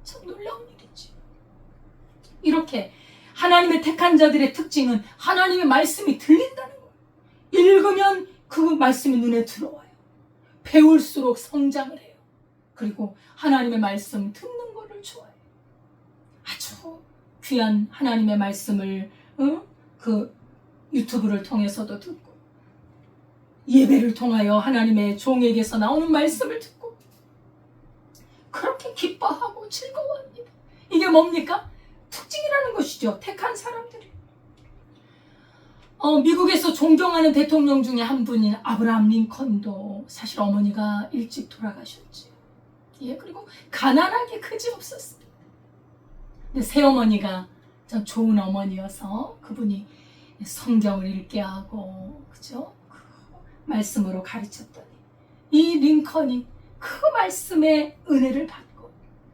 참 놀라운 일이지. 이렇게 하나님의 택한 자들의 특징은 하나님의 말씀이 들린다는 거예요. 읽으면 그 말씀이 눈에 들어와요. 배울수록 성장을 해요. 그리고 하나님의 말씀 듣는 거를 좋아해요. 아주 귀한 하나님의 말씀을 그 유튜브를 통해서도 듣고 예배를 통하여 하나님의 종에게서 나오는 말씀을 듣고 그렇게 기뻐하고 즐거워합니다. 이게 뭡니까? 특징이라는 것이죠. 택한 사람들이. 미국에서 존경하는 대통령 중에 한 분인 아브라함 링컨도 사실 어머니가 일찍 돌아가셨죠. 예, 그리고 가난하게 그지없었어요. 근데 새어머니가 참 좋은 어머니여서 그분이 성경을 읽게 하고 그죠? 그 말씀으로 가르쳤더니 이 링컨이 그 말씀의 은혜를 받고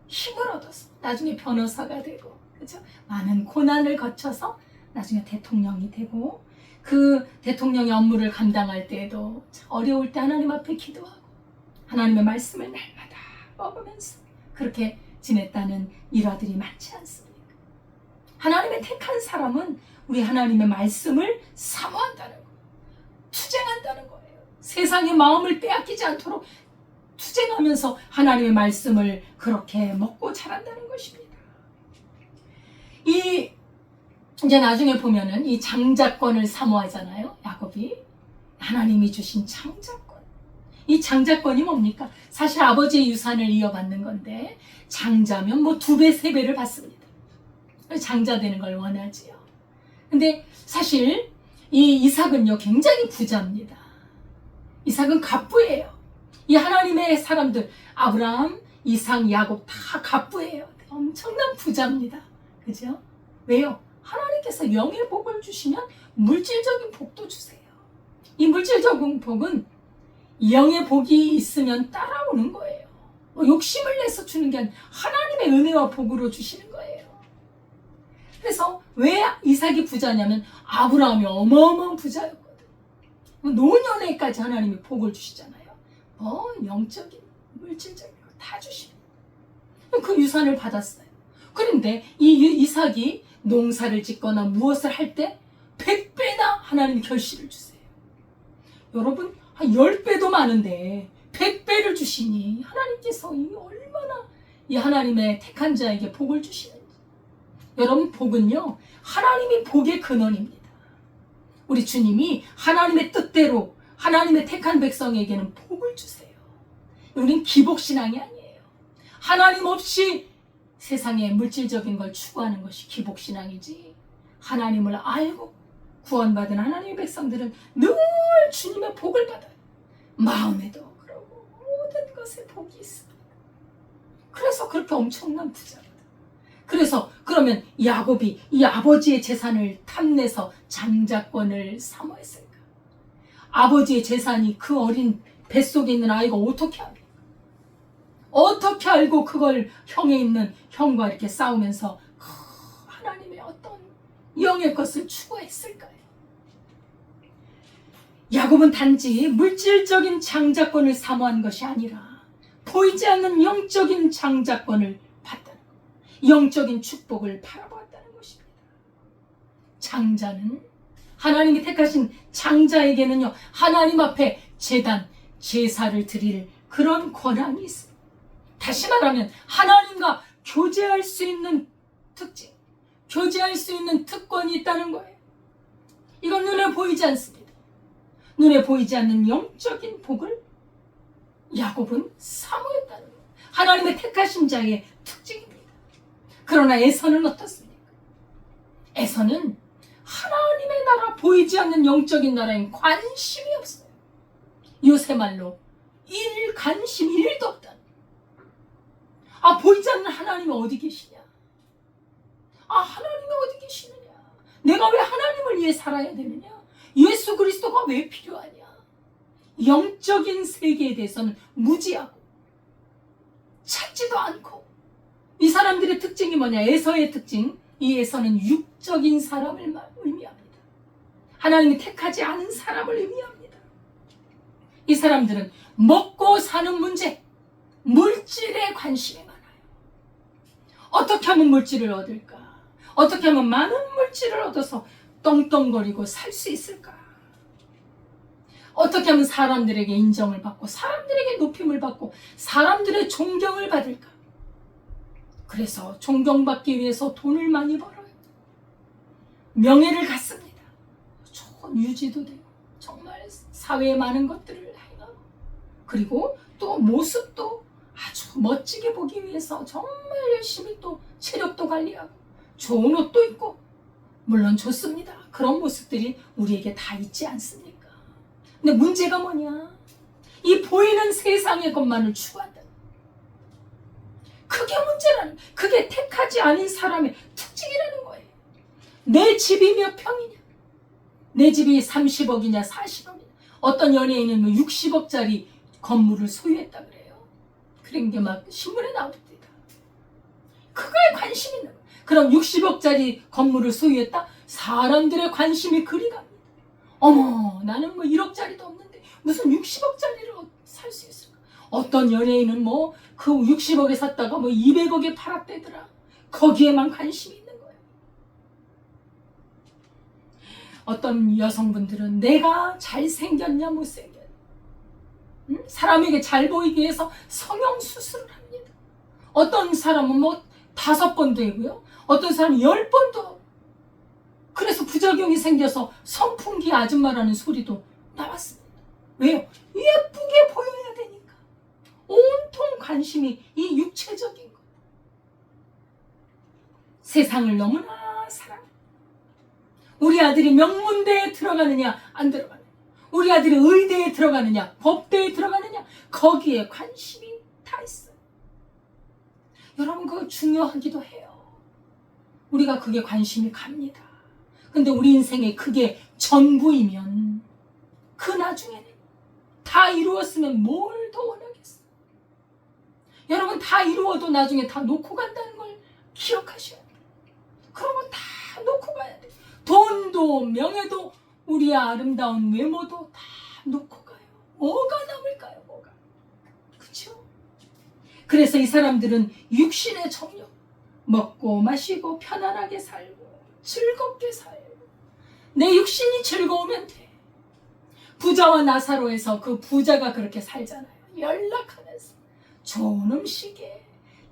힘을 얻어서 나중에 변호사가 되고 그죠? 많은 고난을 거쳐서 나중에 대통령이 되고 그 대통령의 업무를 감당할 때에도 어려울 때 하나님 앞에 기도하고 하나님의 말씀을 날마다 먹으면서 그렇게 지냈다는 일화들이 많지 않습니까? 하나님의 택한 사람은 우리 하나님의 말씀을 사모한다는 거예요. 투쟁한다는 거예요. 세상의 마음을 빼앗기지 않도록 투쟁하면서 하나님의 말씀을 그렇게 먹고 자란다는 것입니다. 이제 나중에 보면은 이 장자권을 사모하잖아요. 야곱이 하나님이 주신 장자권. 이 장자권이 뭡니까? 사실 아버지의 유산을 이어받는 건데 장자면 뭐 2배, 3배를 받습니다. 장자 되는 걸 원하지요. 근데 사실 이 이삭은요 굉장히 부자입니다. 이삭은 갑부예요. 이 하나님의 사람들 아브라함, 이삭, 야곱 다 갑부예요. 엄청난 부자입니다. 그죠? 왜요? 하나님께서 영의 복을 주시면 물질적인 복도 주세요. 이 물질적인 복은 영의 복이 있으면 따라오는 거예요. 욕심을 내서 주는 게 아니라 하나님의 은혜와 복으로 주시는 거예요. 그래서 왜 이삭이 부자냐면 아브라함이 어마어마한 부자였거든. 노년에까지 하나님이 복을 주시잖아요. 영적인, 물질적인 거 다 주시는 그 유산을 받았어요. 그런데 이 이삭이 농사를 짓거나 무엇을 할 때 100배나 하나님이 결실을 주세요. 여러분 한 10배도 많은데 100배를 주시니 하나님께서 얼마나 이 하나님의 택한 자에게 복을 주시는지. 여러분 복은요 하나님이 복의 근원입니다. 우리 주님이 하나님의 뜻대로 하나님의 택한 백성에게는 복을 주세요. 우리는 기복신앙이 아니에요. 하나님 없이 세상에 물질적인 걸 추구하는 것이 기복신앙이지, 하나님을 알고 구원받은 하나님의 백성들은 늘 주님의 복을 받아요. 마음에도 그러고 모든 것에 복이 있습니다. 그래서 그렇게 엄청난 부자거든. 그래서 그러면 야곱이 이 아버지의 재산을 탐내서 장자권을 사모했을까? 아버지의 재산이 그 어린 뱃속에 있는 아이가 어떻게 합니까? 어떻게 알고 그걸 형에 있는 형과 이렇게 싸우면서 하나님의 어떤 영의 것을 추구했을까요? 야곱은 단지 물질적인 장자권을 사모한 것이 아니라 보이지 않는 영적인 장자권을 받다는 것, 영적인 축복을 바라보았다는 것입니다. 장자는 하나님이 택하신 장자에게는요 하나님 앞에 제단, 제사를 드릴 그런 권한이 있습니다. 다시 말하면 하나님과 교제할 수 있는 특징, 교제할 수 있는 특권이 있다는 거예요. 이건 눈에 보이지 않습니다. 눈에 보이지 않는 영적인 복을 야곱은 사모했다는 거예요. 하나님의 택하신 자의 특징입니다. 그러나 에서는 어떻습니까? 에서는 하나님의 나라, 보이지 않는 영적인 나라에 관심이 없어요. 요새 말로 관심 1도 없다. 보이지 않는 하나님이 어디 계시냐? 하나님이 어디 계시느냐? 내가 왜 하나님을 위해 살아야 되느냐? 예수 그리스도가 왜 필요하냐? 영적인 세계에 대해서는 무지하고 찾지도 않고, 이 사람들의 특징이 뭐냐? 에서의 특징, 이 에서는 육적인 사람을 의미합니다. 하나님이 택하지 않은 사람을 의미합니다. 이 사람들은 먹고 사는 문제, 물질에 관심이 많아요. 어떻게 하면 물질을 얻을까? 어떻게 하면 많은 물질을 얻어서 떵떵거리고 살 수 있을까? 어떻게 하면 사람들에게 인정을 받고 사람들에게 높임을 받고 사람들의 존경을 받을까? 그래서 존경받기 위해서 돈을 많이 벌어요. 명예를 갖습니다. 좋은 유지도 되고 정말 사회에 많은 것들을 행하고, 그리고 또 모습도 아주 멋지게 보기 위해서 정말 열심히 또 체력도 관리하고 좋은 옷도 입고, 물론 좋습니다. 그런 모습들이 우리에게 다 있지 않습니까? 근데 문제가 뭐냐? 이 보이는 세상의 것만을 추구한다. 그게 문제라는, 그게 택하지 않은 사람의 특징이라는 거예요. 내 집이 몇 평이냐? 내 집이 30억이냐 40억이냐? 어떤 연예인은 60억짜리 건물을 소유했다 그래요. 그런 게 막 신문에 나옵니다. 그거에 관심이 있는 거예요. 그럼 60억짜리 건물을 소유했다? 사람들의 관심이 그리 갑니다. 어머, 나는 뭐 1억짜리도 없는데 무슨 60억짜리를 살 수 있을까? 어떤 연예인은 뭐 그 60억에 샀다가 뭐 200억에 팔았대더라. 거기에만 관심이 있는 거예요. 어떤 여성분들은 내가 잘생겼냐 못생겼냐, 사람에게 잘 보이기 위해서 성형수술을 합니다. 어떤 사람은 뭐 5번도 하고요, 어떤 사람은 10번도 하고. 그래서 부작용이 생겨서 선풍기 아줌마라는 소리도 나왔습니다. 왜요? 예쁘게 보여야 되니까. 온통 관심이 이 육체적인 것. 세상을 너무나 사랑해. 우리 아들이 명문대에 들어가느냐 안 들어가느냐, 우리 아들이 의대에 들어가느냐 법대에 들어가느냐, 거기에 관심이 다 있어요. 여러분, 그거 중요하기도 해요. 우리가 그게 관심이 갑니다. 근데 우리 인생에 그게 전부이면 그 나중에는 다 이루었으면 뭘 더 원하겠어요. 여러분, 다 이루어도 나중에 다 놓고 간다는 걸 기억하셔야 돼요. 그런 거 다 놓고 가야 돼요. 돈도 명예도 우리의 아름다운 외모도 다 놓고 가요. 뭐가 남을까요? 뭐가? 그렇죠? 그래서 이 사람들은 육신의 정욕, 먹고 마시고 편안하게 살고 즐겁게 살고, 내 육신이 즐거우면 돼. 부자와 나사로에서 그 부자가 그렇게 살잖아요. 연락하면서 좋은 음식에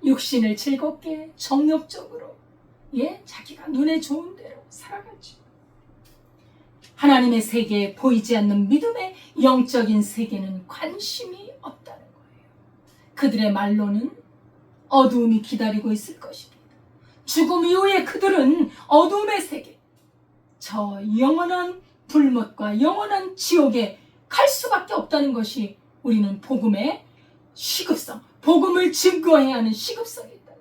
육신을 즐겁게 정욕적으로, 자기가 눈에 좋은 대로 살아가죠. 하나님의 세계에 보이지 않는 믿음의 영적인 세계는 관심이 없다는 거예요. 그들의 말로는 어두움이 기다리고 있을 것입니다. 죽음 이후에 그들은 어두움의 세계, 저 영원한 불못과 영원한 지옥에 갈 수밖에 없다는 것이 우리는 복음의 시급성, 복음을 증거해야 하는 시급성이 있다.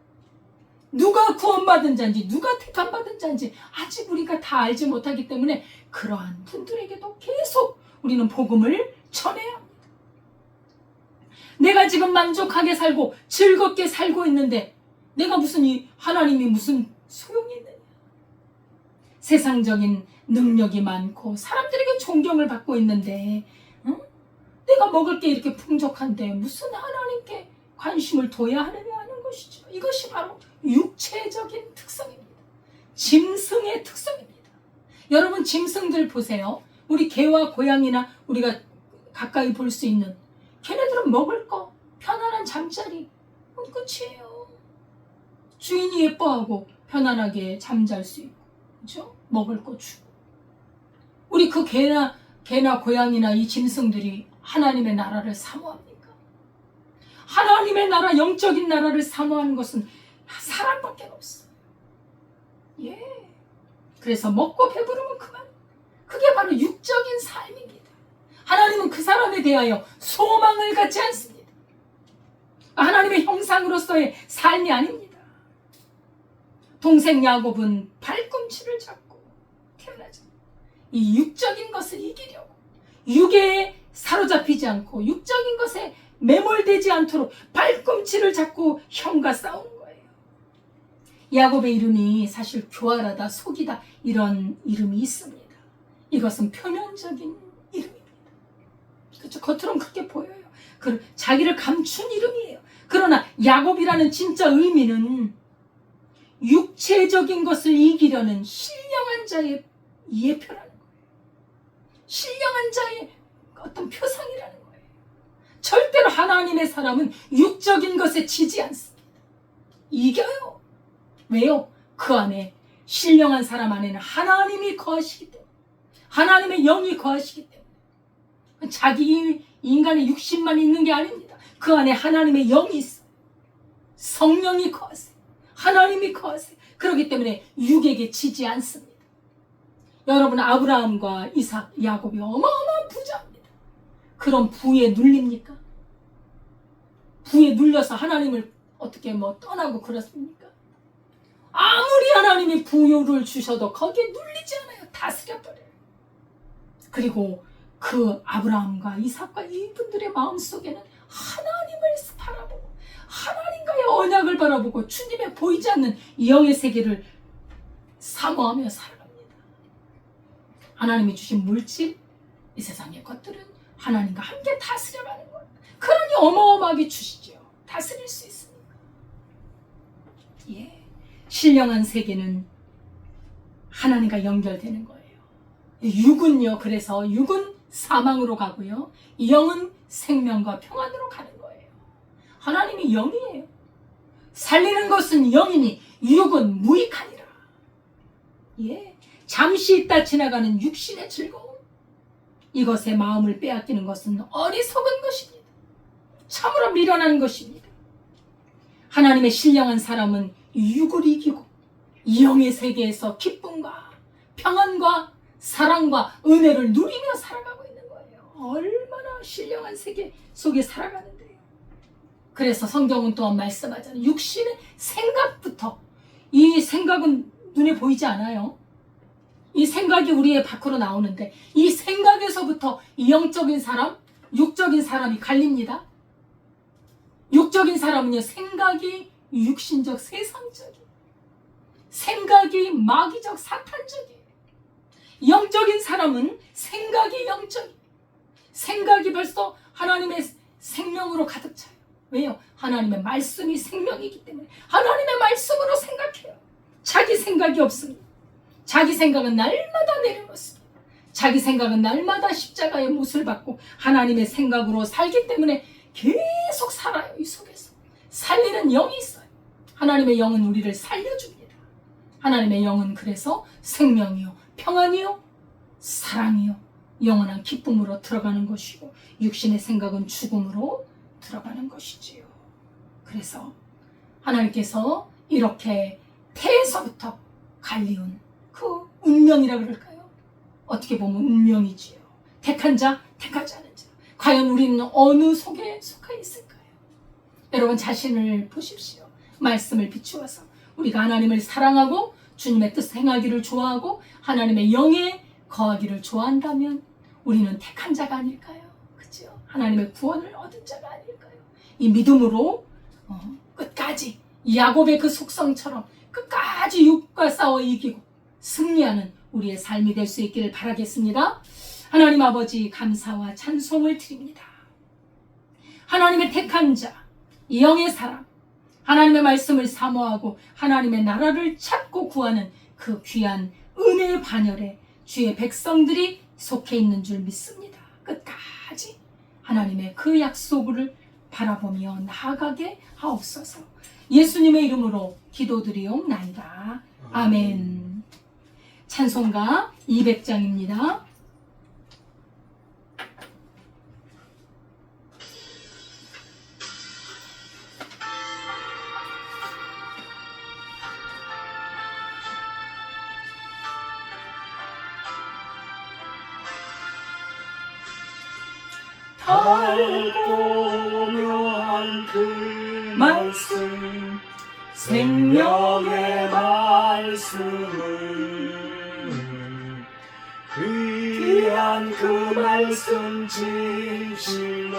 누가 구원받은 자인지, 누가 택함받은 자인지 아직 우리가 다 알지 못하기 때문에 그러한 분들에게도 계속 우리는 복음을 전해야 합니다. 내가 지금 만족하게 살고 즐겁게 살고 있는데 내가 무슨 하나님이 무슨 소용이 있느냐. 세상적인 능력이 많고 사람들에게 존경을 받고 있는데, 내가 먹을 게 이렇게 풍족한데 무슨 하나님께 관심을 둬야 하느냐 하는 것이죠. 이것이 바로 육체적인 특성입니다. 짐승의 특성입니다. 여러분, 짐승들 보세요. 우리 개와 고양이나 우리가 가까이 볼 수 있는, 걔네들은 먹을 거, 편안한 잠자리, 끝이에요. 주인이 예뻐하고 편안하게 잠잘 수 있고, 그렇죠? 먹을 거 주고. 우리 그 개나 고양이나 이 짐승들이 하나님의 나라를 사모합니까? 하나님의 나라, 영적인 나라를 사모하는 것은 사람밖에 없어요. 그래서 먹고 배부르면 그만. 그게 바로 육적인 삶입니다. 하나님은 그 사람에 대하여 소망을 갖지 않습니다. 하나님의 형상으로서의 삶이 아닙니다. 동생 야곱은 발꿈치를 잡고 태어나죠. 이 육적인 것을 이기려고, 육에 사로잡히지 않고 육적인 것에 매몰되지 않도록 발꿈치를 잡고 형과 싸우는 거예요. 야곱의 이름이 사실 교활하다, 속이다, 이런 이름이 있습니다. 이것은 표면적인 이름입니다. 그렇죠? 겉으로는 그렇게 보여요. 자기를 감춘 이름이에요. 그러나 야곱이라는 진짜 의미는 육체적인 것을 이기려는 신령한 자의 예표라는 거예요. 신령한 자의 어떤 표상이라는 거예요. 절대로 하나님의 사람은 육적인 것에 지지 않습니다. 이겨요. 왜요? 그 안에, 신령한 사람 안에는 하나님이 거하시기 때문에, 하나님의 영이 거하시기 때문에. 자기 인간의 육신만 있는 게 아닙니다. 그 안에 하나님의 영이 있어요. 성령이 거하세요. 하나님이 거하세요. 그렇기 때문에 육에게 지지 않습니다. 여러분, 아브라함과 이삭, 야곱이 어마어마한 부자입니다. 그런 부에 눌립니까? 부에 눌려서 하나님을 어떻게 떠나고 그렇습니까? 아무리 하나님이 부유를 주셔도 거기에 눌리지 않아요. 다스려버려요. 그리고 그 아브라함과 이삭과 이분들의 마음속에는 하나님을 바라보고, 하나님과의 언약을 바라보고, 주님의 보이지 않는 영의 세계를 사모하며 살아갑니다. 하나님이 주신 물질, 이 세상의 것들은 하나님과 함께 다스려가는 거예요. 그러니 어마어마하게 주시죠. 다스릴 수 있습니까? 예, 신령한 세계는 하나님과 연결되는 거예요. 육은요, 그래서 육은 사망으로 가고요, 영은 생명과 평안으로 가는 거예요. 하나님이 영이에요. 살리는 것은 영이니 육은 무익하니라. 예, 잠시 있다 지나가는 육신의 즐거움, 이것에 마음을 빼앗기는 것은 어리석은 것입니다. 참으로 미련한 것입니다. 하나님의 신령한 사람은 육을 이기고 영의 세계에서 기쁨과 평안과 사랑과 은혜를 누리며 살아가고 있는 거예요. 얼마나 신령한 세계 속에 살아가는데요. 그래서 성경은 또한 말씀하잖아요. 육신의 생각부터, 이 생각은 눈에 보이지 않아요. 이 생각이 우리의 밖으로 나오는데 이 생각에서부터 영적인 사람, 육적인 사람이 갈립니다. 육적인 사람은요, 생각이 육신적, 세상적인, 생각이 마귀적, 사탄적이에요. 영적인 사람은 생각이 영적이에요. 생각이 벌써 하나님의 생명으로 가득 차요. 왜요? 하나님의 말씀이 생명이기 때문에 하나님의 말씀으로 생각해요. 자기 생각이 없습니다. 자기 생각은 날마다 내려놓습니다. 자기 생각은 날마다 십자가의 못을 받고 하나님의 생각으로 살기 때문에 계속 살아요. 이 속에서 살리는 영이 있어요. 하나님의 영은 우리를 살려줍니다. 하나님의 영은 그래서 생명이요, 평안이요, 사랑이요, 영원한 기쁨으로 들어가는 것이고, 육신의 생각은 죽음으로 들어가는 것이지요. 그래서 하나님께서 이렇게 태에서부터 갈리운 그 운명이라 그럴까요? 어떻게 보면 운명이지요. 택한 자, 택하지 않은 자. 과연 우리는 어느 속에 속해 있을까요? 여러분 자신을 보십시오. 말씀을 비추어서 우리가 하나님을 사랑하고 주님의 뜻 행하기를 좋아하고 하나님의 영에 거하기를 좋아한다면 우리는 택한 자가 아닐까요? 그렇죠? 하나님의 구원을 얻은 자가 아닐까요? 이 믿음으로 끝까지 야곱의 그 속성처럼 끝까지 육과 싸워 이기고 승리하는 우리의 삶이 될 수 있기를 바라겠습니다. 하나님 아버지, 감사와 찬송을 드립니다. 하나님의 택한 자, 영의 사람, 하나님의 말씀을 사모하고 하나님의 나라를 찾고 구하는 그 귀한 은혜의 반열에 주의 백성들이 속해 있는 줄 믿습니다. 끝까지 하나님의 그 약속을 바라보며 나아가게 하옵소서. 예수님의 이름으로 기도드리옵나이다. 아멘. 찬송가 200장입니다. 달고 묘한 그 말씀, 생명의 말씀을, 귀한 그 말씀 진실로,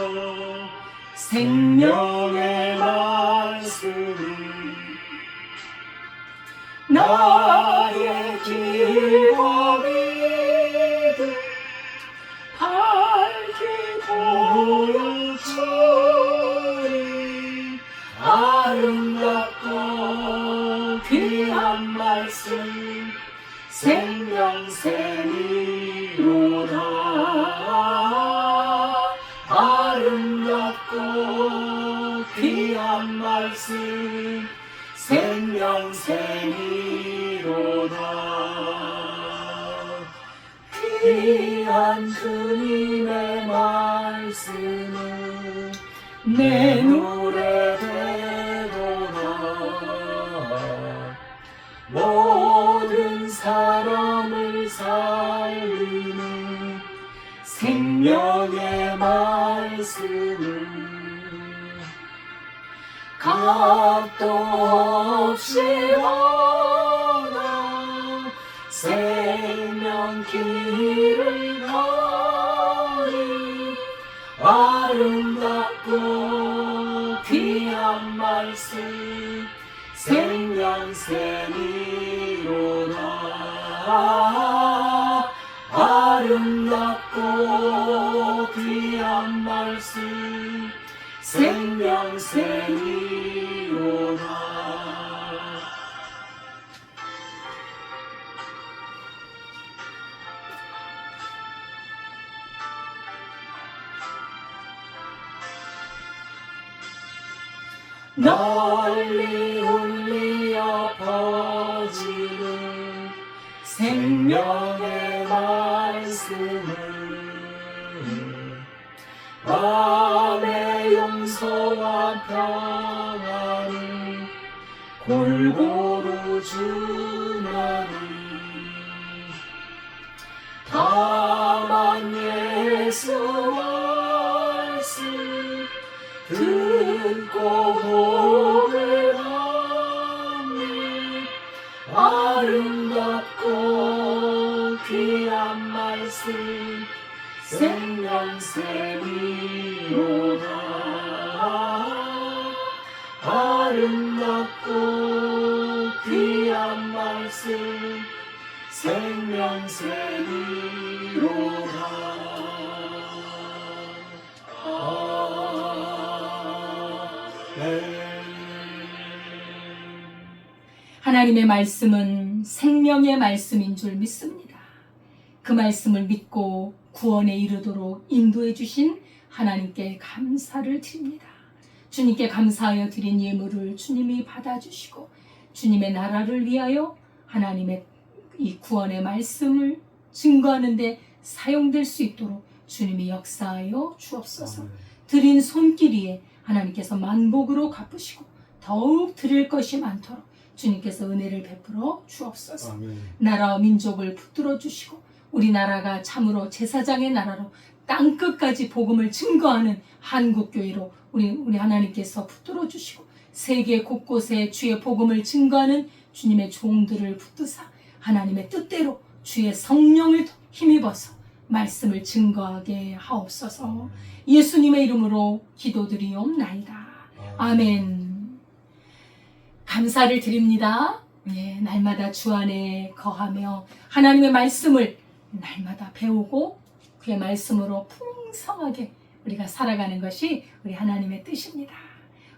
생명의 말씀이 나의 길과 믿음 밝히 보여주니, 아름답고 귀한 말씀 생명샘이로다. 아름답고 귀한 말씀 생명샘이로다. 귀한 주님의 말씀은 내 노래 되도다. 모든 사람을 살리는 생명의 말씀을 값도 없이 얻어 생명 길을 가니, 아름답고 귀한 말씀 생명샘이로다. 아름답고 귀한 말씀 생명샘이로다. 널리 울리어 퍼지는 생명의 말씀을 마음의 용서와 평안을 골고루 주나니 다만 예수 말씀 듣고 복을 얻니 아름답고 귀한 말씀 생명샘이로다. 아름답고 귀한 말씀 생명샘이로다. 하나님의 말씀은 생명의 말씀인 줄 믿습니다. 그 말씀을 믿고 구원에 이르도록 인도해 주신 하나님께 감사를 드립니다. 주님께 감사하여 드린 예물을 주님이 받아주시고 주님의 나라를 위하여 하나님의 이 구원의 말씀을 증거하는 데 사용될 수 있도록 주님이 역사하여 주옵소서. 드린 손길 위에 하나님께서 만복으로 갚으시고 더욱 드릴 것이 많도록 주님께서 은혜를 베풀어 주옵소서. 아멘. 나라와 민족을 붙들어 주시고 우리나라가 참으로 제사장의 나라로 땅끝까지 복음을 증거하는 한국교회로 우리 하나님께서 붙들어 주시고 세계 곳곳에 주의 복음을 증거하는 주님의 종들을 붙드사 하나님의 뜻대로 주의 성령을 힘입어서 말씀을 증거하게 하옵소서. 예수님의 이름으로 기도드리옵나이다. 아멘. 감사를 드립니다. 예, 날마다 주 안에 거하며 하나님의 말씀을 날마다 배우고 그의 말씀으로 풍성하게 우리가 살아가는 것이 우리 하나님의 뜻입니다.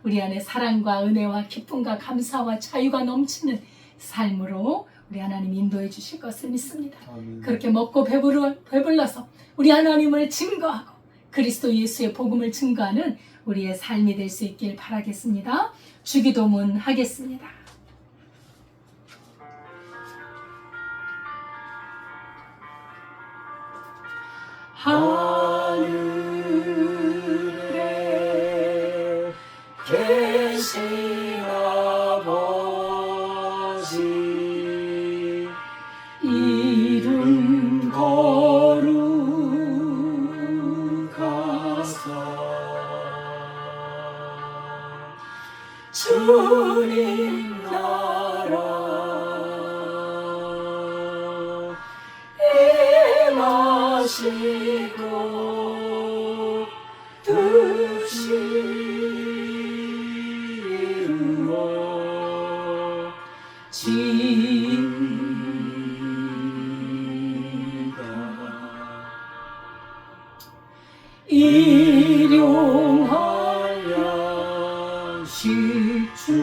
우리 안에 사랑과 은혜와 기쁨과 감사와 자유가 넘치는 삶으로 우리 하나님 인도해 주실 것을 믿습니다. 아멘. 그렇게 먹고 배불러서 우리 하나님을 증거하고 그리스도 예수의 복음을 증거하는 우리의 삶이 될 수 있길 바라겠습니다. 주기도문 하겠습니다. 하늘에 계신 아버지 이름 거룩하사 주님 나라 임하시고 뜻이 이루어 일용할 양식 주시고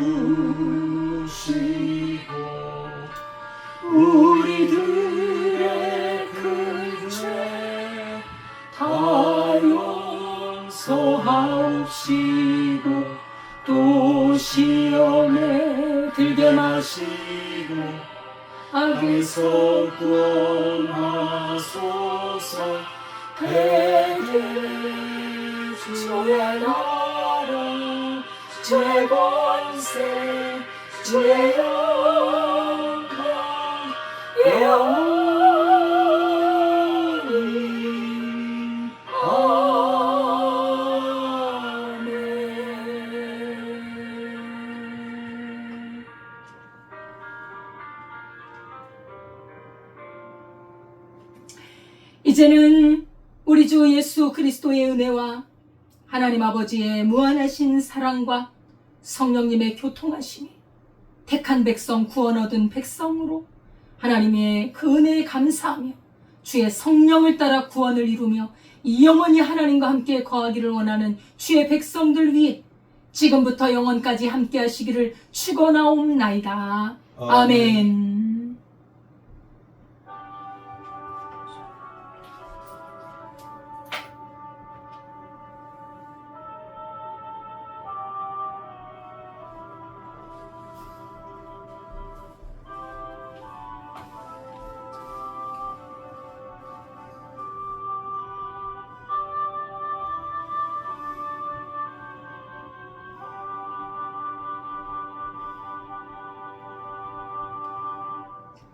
우리들의 큰 죄 다 용서하옵시고 또 시험에 들게 마시고 악에서 구원하소서. 대개 주의 나라 주의 권세 주의 영광 영원히 아멘. 이제는 우리 주 예수 그리스도의 은혜와 하나님 아버지의 무한하신 사랑과 성령님의 교통하심이 택한 백성 구원 얻은 백성으로 하나님의 그 은혜에 감사하며 주의 성령을 따라 구원을 이루며 영원히 하나님과 함께 거하기를 원하는 주의 백성들 위해 지금부터 영원까지 함께 하시기를 축원하옵나이다. 아멘.